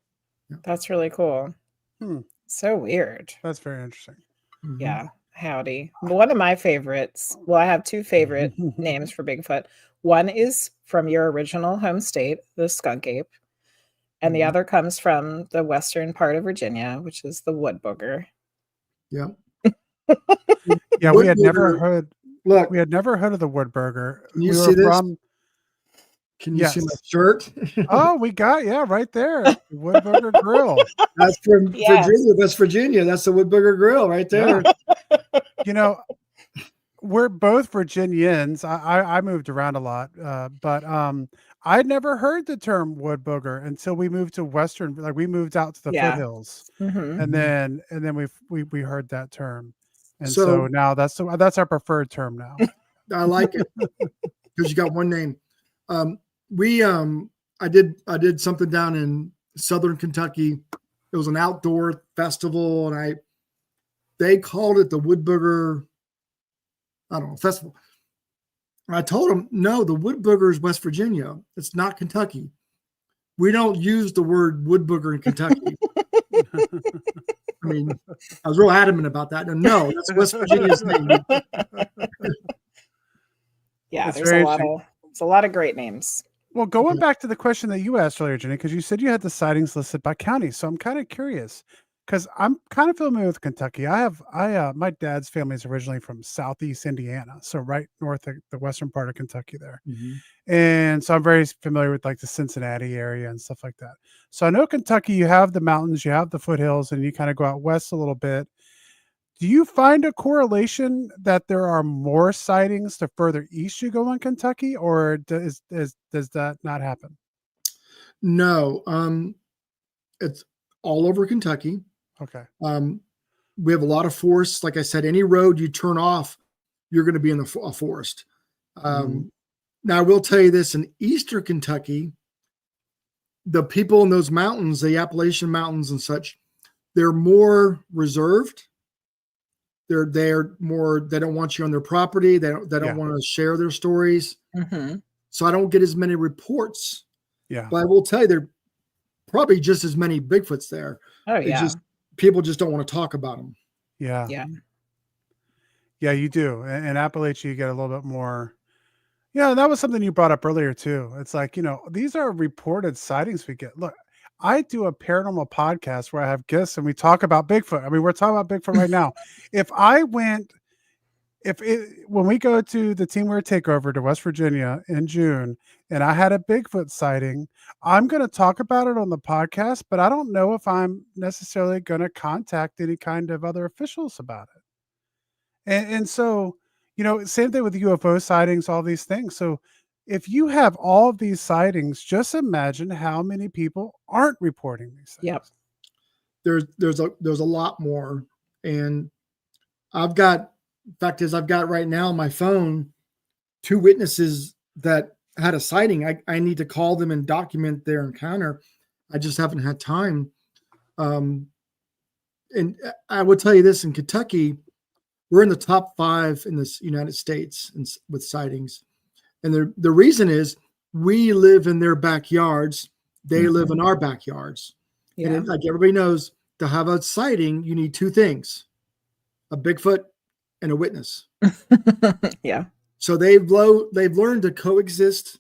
That's really cool. So weird. That's very interesting. Mm-hmm. Yeah. Howdy. One of my favorites. Well, I have two favorite names for Bigfoot. One is from your original home state, the skunk ape. And the other comes from the western part of Virginia, which is the wood booger. Yeah. Yeah, we had never heard. Look, We had never heard of the Woodburger. Can you We see were this? Can you see my shirt? Oh, we got, right there. Woodburger Grill. That's from Yes. Virginia, West Virginia. That's the Woodburger Grill right there. You know, we're both Virginians. I moved around a lot, but I'd never heard the term wood booger until we moved to Western. Like we moved out to the foothills, and then we heard that term, and so now that's our preferred term now. I like it because you got one name. I did something down in Southern Kentucky. It was an outdoor festival, and they called it the Woodburger, I don't know, festival. I told them, no, the Woodburger is West Virginia. It's not Kentucky. We don't use the word Woodburger in Kentucky. I mean, I was real adamant about that. And no, that's West Virginia's name. Yeah, there's a lot of great names. Well, going back to the question that you asked earlier, Jenny, because you said you had the sightings listed by county. So I'm kind of curious because I'm kind of familiar with Kentucky. My dad's family is originally from Southeast Indiana, so right north of the western part of Kentucky there. And so I'm very familiar with like the Cincinnati area and stuff like that. So I know Kentucky, you have the mountains, you have the foothills, and you kind of go out west a little bit. Do you find a correlation that there are more sightings the further east you go in Kentucky, or does that not happen? No, it's all over Kentucky. Okay. We have a lot of forests. Like I said, any road you turn off, you're going to be in a forest. Now, I will tell you this: in eastern Kentucky, the people in those mountains, the Appalachian Mountains and such, they're more reserved. They're more. They don't want you on their property. They don't want to share their stories. So I don't get as many reports. Yeah. But I will tell you, there are probably just as many Bigfoots there. Oh yeah. People just don't want to talk about them. Yeah. Yeah. Yeah, you do. In Appalachia, you get a little bit more. Yeah, that was something you brought up earlier too. It's like, these are reported sightings we get. Look, I do a paranormal podcast where I have guests and we talk about Bigfoot. I mean, we're talking about Bigfoot right now. When we go to the Teamwear Takeover to West Virginia in June and I had a Bigfoot sighting, I'm going to talk about it on the podcast, but I don't know if I'm necessarily going to contact any kind of other officials about it. And so, same thing with UFO sightings, all these things. So if you have all of these sightings, just imagine how many people aren't reporting these things. Yep. There's a lot more. And I've got right now on my phone 2 witnesses that had a sighting. I need to call them and document their encounter. I just haven't had time. And I will tell you this, in Kentucky, we're in the top 5 in this United States with sightings. And the reason is we live in their backyards. They live in our backyards. Yeah. And like everybody knows, to have a sighting, you need 2 things: a Bigfoot and a witness. Yeah. So they've learned to coexist,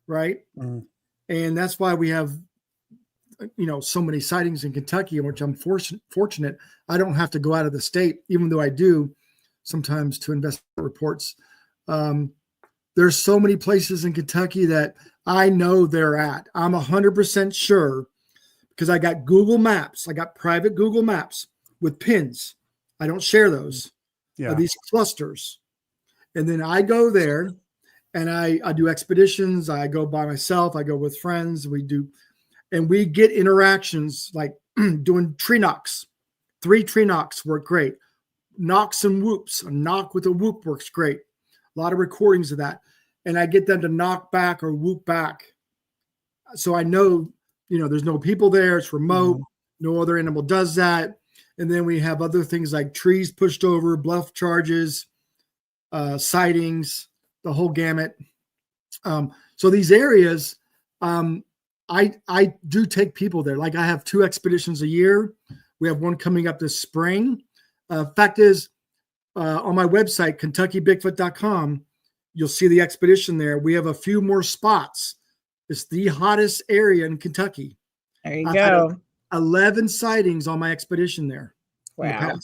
right? Mm. And that's why we have, so many sightings in Kentucky, in which I'm fortunate. I don't have to go out of the state, even though I do sometimes to investigate reports. There's so many places in Kentucky that I know they're at. I'm 100% sure because I got Google Maps. I got private Google Maps with pins. I don't share those. Yeah. These clusters. And then I go there and I do expeditions. I go by myself. I go with friends. And we get interactions like doing tree knocks. 3 tree knocks work great. Knocks and whoops. A knock with a whoop works great. A lot of recordings of that. And I get them to knock back or whoop back. So I know, there's no people there. It's remote. No other animal does that. And then we have other things like trees pushed over, bluff charges, sightings, the whole gamut. So these areas, I do take people there. Like I have 2 expeditions a year. We have one coming up this spring. Fact is, on my website, KentuckyBigfoot.com, you'll see the expedition there. We have a few more spots. It's the hottest area in Kentucky. There you I've go. had 11 sightings on my expedition there. Wow.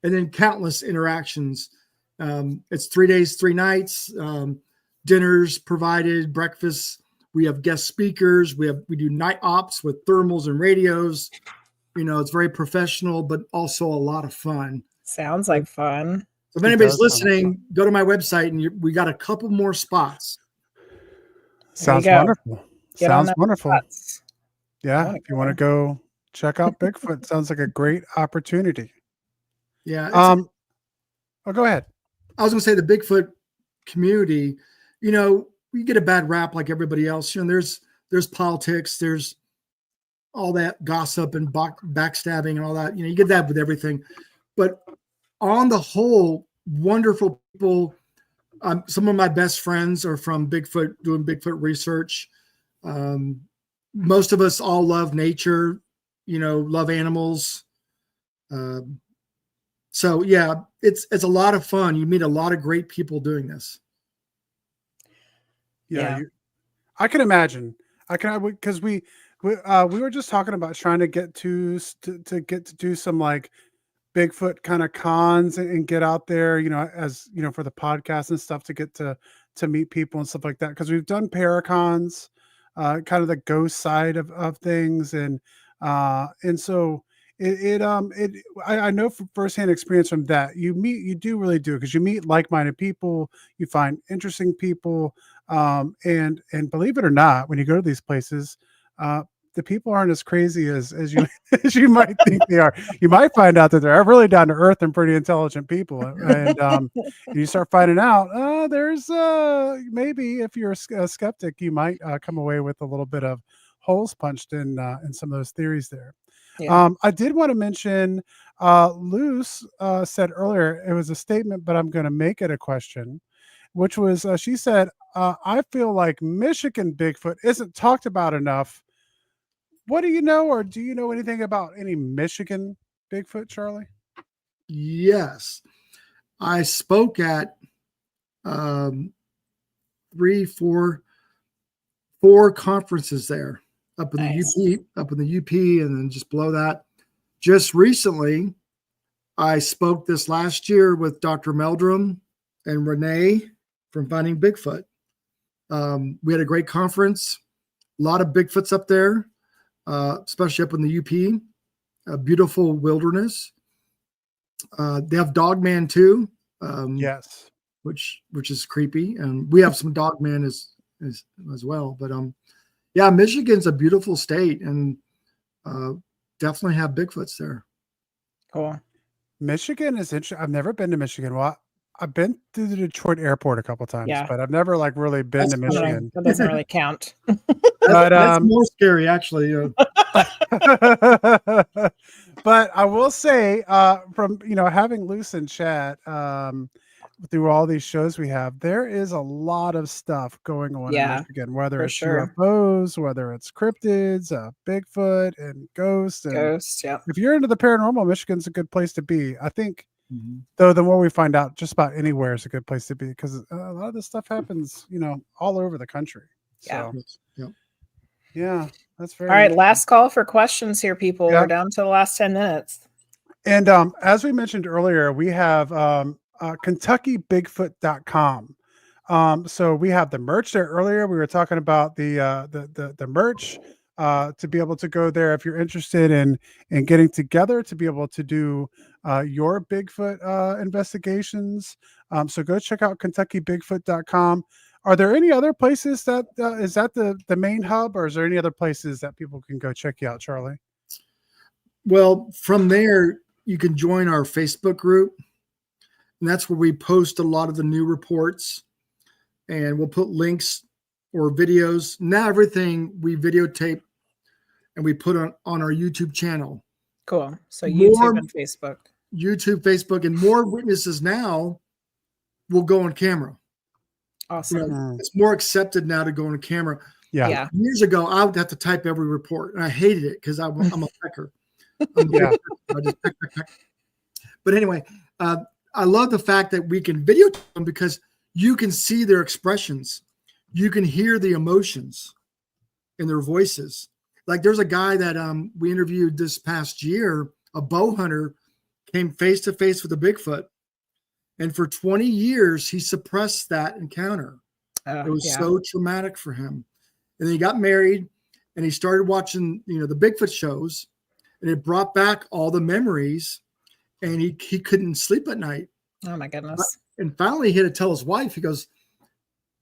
And then countless interactions. It's 3 days, 3 nights, dinners provided, breakfast. We have guest speakers. We do night ops with thermals and radios. It's very professional, but also a lot of fun. Sounds like fun. So if anybody's listening, go to my website and we got a couple more spots. Sounds wonderful. Sounds wonderful. Spots. Yeah. If you want to go check out Bigfoot, sounds like a great opportunity. Yeah. Go ahead. I was going to say the Bigfoot community, we get a bad rap like everybody else. There's politics, there's all that gossip and backstabbing and all that. You get that with everything. But on the whole, wonderful people. Some of my best friends are from Bigfoot, doing Bigfoot research. Most of us all love nature, love animals. So yeah, it's a lot of fun. You meet a lot of great people doing this. Yeah. I can imagine. Because we were just talking about trying to get to do some like Bigfoot kind of cons and get out there, as for the podcast and stuff, to get to meet people and stuff like that. Because we've done paracons, kind of the ghost side of things, and so I know from firsthand experience from that you do really do, because you meet like-minded people, you find interesting people, and believe it or not, when you go to these places, the people aren't as crazy as you as you might think they are. You might find out that they're really down to earth and pretty intelligent people, and you start finding out there's maybe if you're a skeptic, you might come away with a little bit of holes punched in some of those theories there. Yeah. I did want to mention Luce said earlier, it was a statement, but I'm going to make it a question, which was she said, I feel like Michigan Bigfoot isn't talked about enough. What do you know, or do you know anything about any Michigan Bigfoot, Charlie? Yes. I spoke at 4 conferences there, up in the UP, and then just below that. Just recently, I spoke this last year with Dr. Meldrum and Renee from Finding Bigfoot. We had a great conference, a lot of Bigfoots up there, especially up in the UP, a beautiful wilderness. They have Dogman too. Yes. which is creepy. And we have some dogmen as well. But yeah, Michigan's a beautiful state, and definitely have Bigfoots there. Cool. Michigan is interesting. I've never been to Michigan. Well, I've been to the Detroit airport a couple times, Yeah. but I've never like really been That's to funny. Michigan. That doesn't really count. But That's more scary, actually. but I will say, from having Luce and chat, through all these shows we have, there is a lot of stuff going on in Yeah, Michigan, whether for it's sure. UFOs, whether it's cryptids, Bigfoot, and ghosts. And Ghosts. Yep. if you're into the paranormal, Michigan's a good place to be. I think, Mhm. though, the more we find out, just about anywhere is a good place to be, because a lot of this stuff happens, all over the country. Yeah. So, Yep. yeah, that's very All right. interesting. Last call for questions here, people. Yeah. We're down to the last 10 minutes. And as we mentioned earlier, we have KentuckyBigfoot.com. So we have the merch there. Earlier, we were talking about the merch, to be able to go there if you're interested in getting together to be able to do your Bigfoot investigations. So go check out KentuckyBigfoot.com. Are there any other places that is that the main hub, or is there any other places that people can go check you out, Charlie? Well, from there, you can join our Facebook group, and that's where we post a lot of the new reports, and we'll put links or videos. Now everything we videotape and we put on our YouTube channel. Cool. So More- YouTube and Facebook. YouTube, Facebook, and more witnesses now will go on camera. Awesome. It's more accepted now to go on camera. Yeah. Years ago, I would have to type every report, and I hated it because I'm a pecker. Yeah. I just peck. But anyway, I love the fact that we can videotape them because you can see their expressions. You can hear the emotions in their voices. Like there's a guy that we interviewed this past year, a bow hunter, came face to face with a Bigfoot. And for 20 years, he suppressed that encounter. It was so traumatic for him. And then he got married and he started watching, the Bigfoot shows, and it brought back all the memories, and he couldn't sleep at night. Oh my goodness. And finally he had to tell his wife, he goes,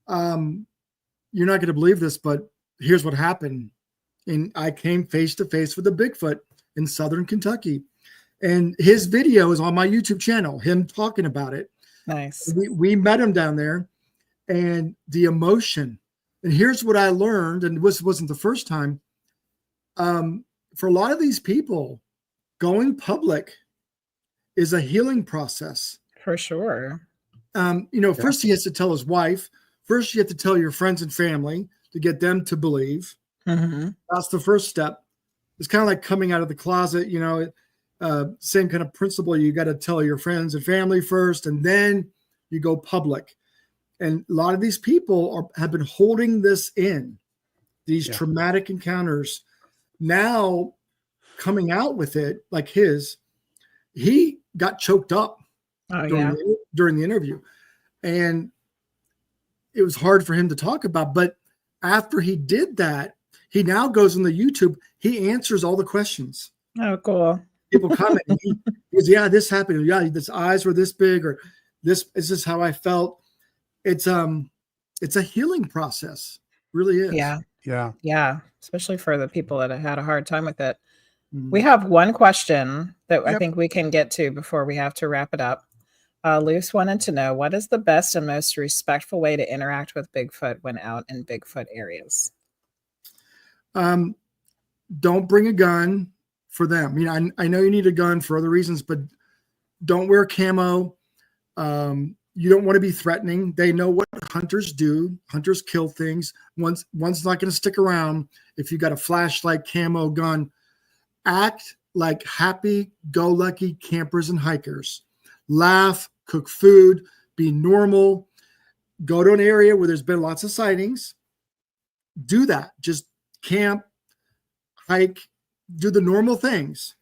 you're not going to believe this, but here's what happened. And I came face to face with a Bigfoot in Southern Kentucky. And his video is on my YouTube channel, him talking about it. Nice. We met him down there, and the emotion. And here's what I learned, and this wasn't the first time. For a lot of these people, going public is a healing process. For sure. First he has to tell his wife. First, you have to tell your friends and family to get them to believe. Mm-hmm. That's the first step. It's kind of like coming out of the closet, same kind of principle. You got to tell your friends and family first, and then you go public. And a lot of these people have been holding this in, these traumatic encounters. Now coming out with it, like he got choked up during the interview. And it was hard for him to talk about. But after he did that, he now goes on the YouTube. He answers all the questions. Oh, cool. People comment. He goes, yeah, this happened. Yeah, his eyes were this big, or this is how I felt. It's a healing process. Really is. Yeah. Yeah. Yeah. Especially for the people that have had a hard time with it. Mhm. We have one question that I Yep. think we can get to before we have to wrap it up. Luce wanted to know, what is the best and most respectful way to interact with Bigfoot when out in Bigfoot areas? Don't bring a gun for them. I know you need a gun for other reasons, but don't wear camo. You don't want to be threatening. They know what hunters do. Hunters kill things. One's not going to stick around if you got a flashlight, camo, gun. Act like happy-go-lucky campers and hikers. Laugh, cook food, be normal. Go to an area where there's been lots of sightings. Do that. Just camp, hike, do the normal things.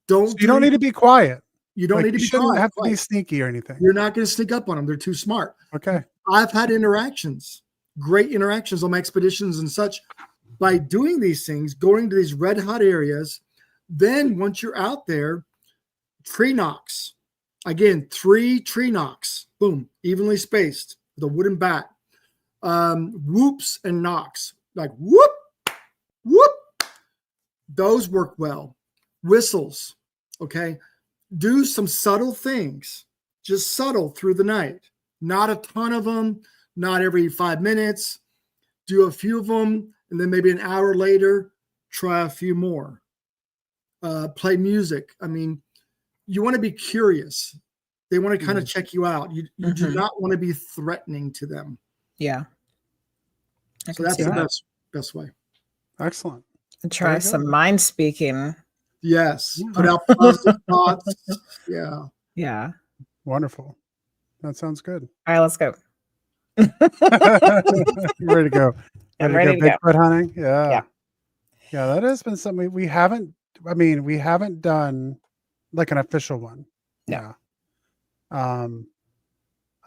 So you don't need to be quiet. You don't need to be shouldn't quiet. have to be sneaky or anything. You're not going to sneak up on them. They're too smart. Okay. I've had interactions, great interactions on my expeditions and such, by doing these things, going to these red hot areas. Then once you're out there, tree knocks, Again, 3 tree knocks, boom, evenly spaced with a wooden bat. Whoops and knocks, like whoop, whoop. Those work well. Whistles, okay. Do some subtle things, just subtle through the night. Not a ton of them, not every 5 minutes. Do a few of them, and then maybe an hour later, try a few more. Play music. I mean, you want to be curious. They want to kind of check you out. You do not want to be threatening to them. Yeah. So that's the best way. Excellent. And try some mind speaking. Yes. Put out positive thoughts. Yeah. Yeah. Wonderful. That sounds good. All right, let's go. Ready to go. I'm ready to go. Bigfoot hunting. Yeah. Yeah. Yeah. That has been something we haven't done like an official one. No. Yeah.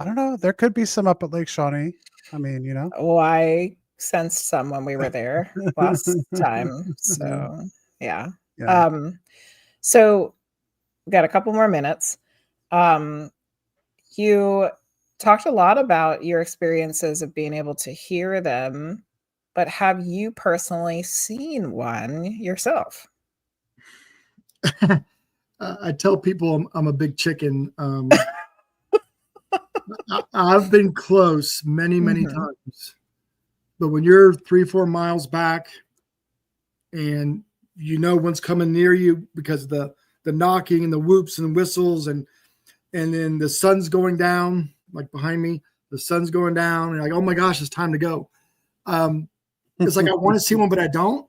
I don't know. There could be some up at Lake Shawnee. I mean, you know. Oh, I sensed some when we were there last time. So yeah. So we got a couple more minutes. You talked a lot about your experiences of being able to hear them, but have you personally seen one yourself? I tell people I'm a big chicken. I've been close many times, but when you're 3-4 miles back and you know one's coming near you because of the knocking and the whoops and whistles and then the sun's going down, like behind me, the sun's going down, and like, oh my gosh, it's time to go. It's like I want to see one, but I don't.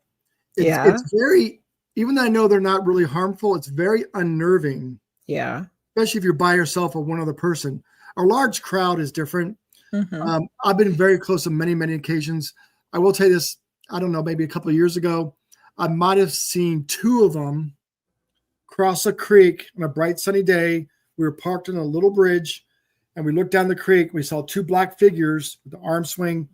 It's very, even though I know they're not really harmful, it's very unnerving. Yeah. Especially if you're by yourself or one other person. A large crowd is different. I've been very close on many occasions. I will tell you this, I don't know, maybe a couple of years ago, I might have seen 2 of them cross a creek on a bright sunny day. We were parked on a little bridge and we looked down the creek. We saw 2 black figures with the arm swing.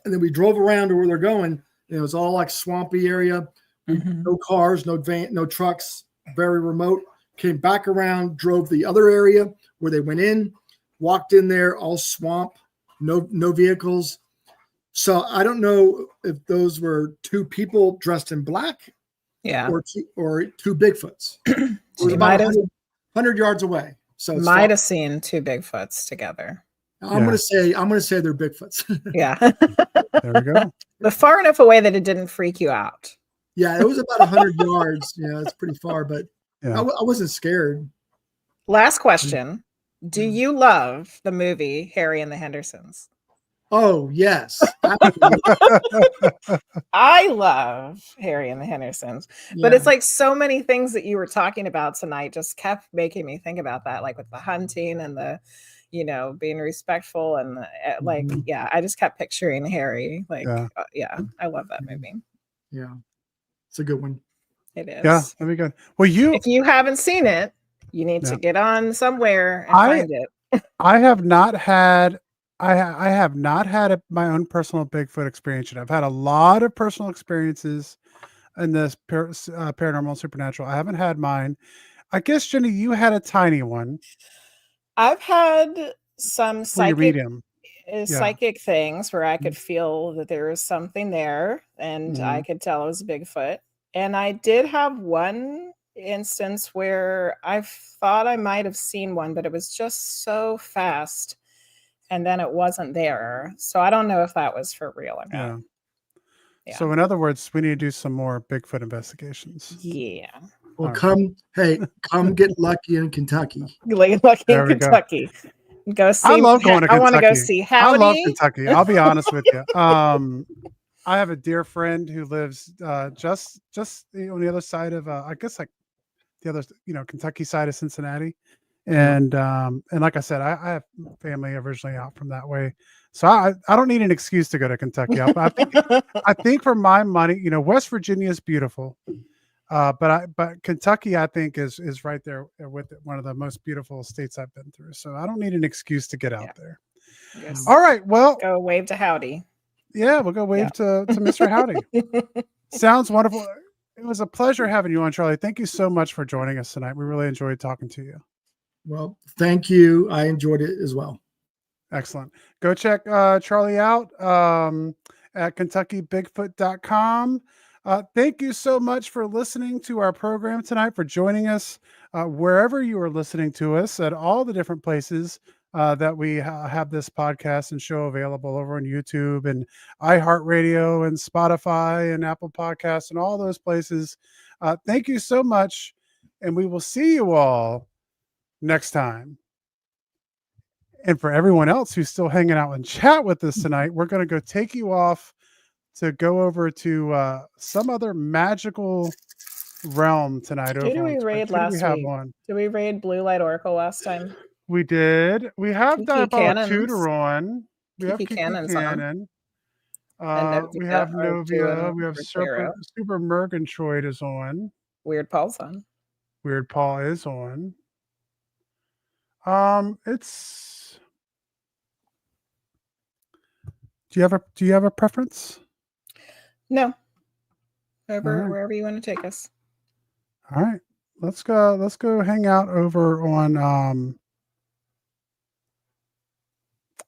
And then we drove around to where they're going. And it was all like swampy area. No cars, no van, no trucks, very remote. Came back around, drove the other area where they went in, walked in there, all swamp, no vehicles. So I don't know if those were 2 people dressed in black, or two Bigfoots. It was about 100 yards away. So it's might have seen 2 Bigfoots together. I'm gonna say they're Bigfoots. Yeah. There we go. But far enough away that it didn't freak you out. Yeah, it was about 100 yards. Yeah, it's pretty far, but I wasn't scared. Last question. Do you love the movie Harry and the Hendersons? Oh, yes. I love Harry and the Hendersons, but it's like so many things that you were talking about tonight just kept making me think about that, like with the hunting and the, being respectful and I just kept picturing Harry. Like, I love that movie. Yeah, it's a good one. It is. Yeah, that'd be good. Well, if you haven't seen it, you need to get on somewhere and find it. I have not had my own personal Bigfoot experience yet. I've had a lot of personal experiences in this paranormal supernatural. I haven't had mine. I guess, Jenny, you had a tiny one. I've had some psychic things where I could feel that there was something there, and I could tell it was a Bigfoot. And I did have one instance where I thought I might have seen one, but it was just so fast. And then it wasn't there. So I don't know if that was for real or not. Yeah. So in other words, we need to do some more Bigfoot investigations. Yeah. Well, come get lucky in Kentucky. Lucky in Kentucky. Go see. I love going to Kentucky. I want to go see Howdy. I love Kentucky. I'll be honest with you. I have a dear friend who lives just on the other side of I guess like the other Kentucky side of Cincinnati, and like I said, I have family originally out from that way, so I don't need an excuse to go to Kentucky. I think for my money, West Virginia is beautiful, but Kentucky I think is right there with one of the most beautiful states I've been through. So I don't need an excuse to get out there. Yes. All right, well, go wave to Howdy. Yeah, we'll go wave to Mr. Howdy. Sounds wonderful. It was a pleasure having you on, Charlie. Thank you so much for joining us tonight. We really enjoyed talking to you. Well, thank you. I enjoyed it as well. Excellent. Go check Charlie out at KentuckyBigfoot.com. Thank you so much for listening to our program tonight, for joining us wherever you are listening to us, at all the different places that we have this podcast and show available over on YouTube and iHeartRadio and Spotify and Apple Podcasts and all those places. Thank you so much. And we will see you all next time. And for everyone else who's still hanging out and chat with us tonight, we're going to go take you off to go over to some other magical realm tonight. Who did we raid last week? Did we raid Blue Light Oracle last time? We did. We have Diabolic Cannons. Tutor on. We have Kiki Cannons Cannon. We have Novia. We have Super Mergantroid is on. Weird Paul's on. Weird Paul is on. It's. Do you have a preference? No. Wherever you want to take us. All right. Let's go hang out over on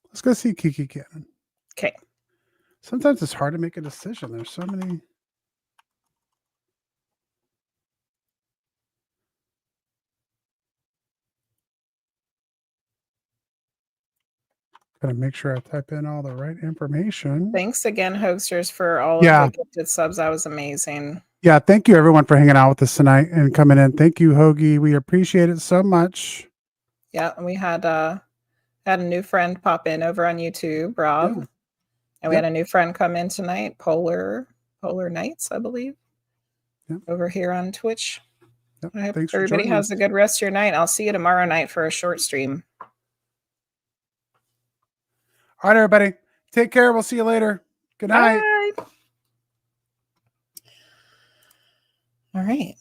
let's go see Kiki Cannon. Okay. Sometimes it's hard to make a decision. There's so many. Gotta make sure I type in all the right information. Thanks again, Hoaxers, for all of the gifted subs. That was amazing. Yeah, thank you everyone for hanging out with us tonight and coming in. Thank you, Hoagie. We appreciate it so much. Yeah, and we had a new friend pop in over on YouTube, Rob. Yeah. And we had a new friend come in tonight, Polar Knights, I believe. Yeah. Over here on Twitch. Yep. I hope everybody has a good rest of your night. I'll see you tomorrow night for a short stream. All right, everybody. Take care. We'll see you later. Good night. Bye. All right.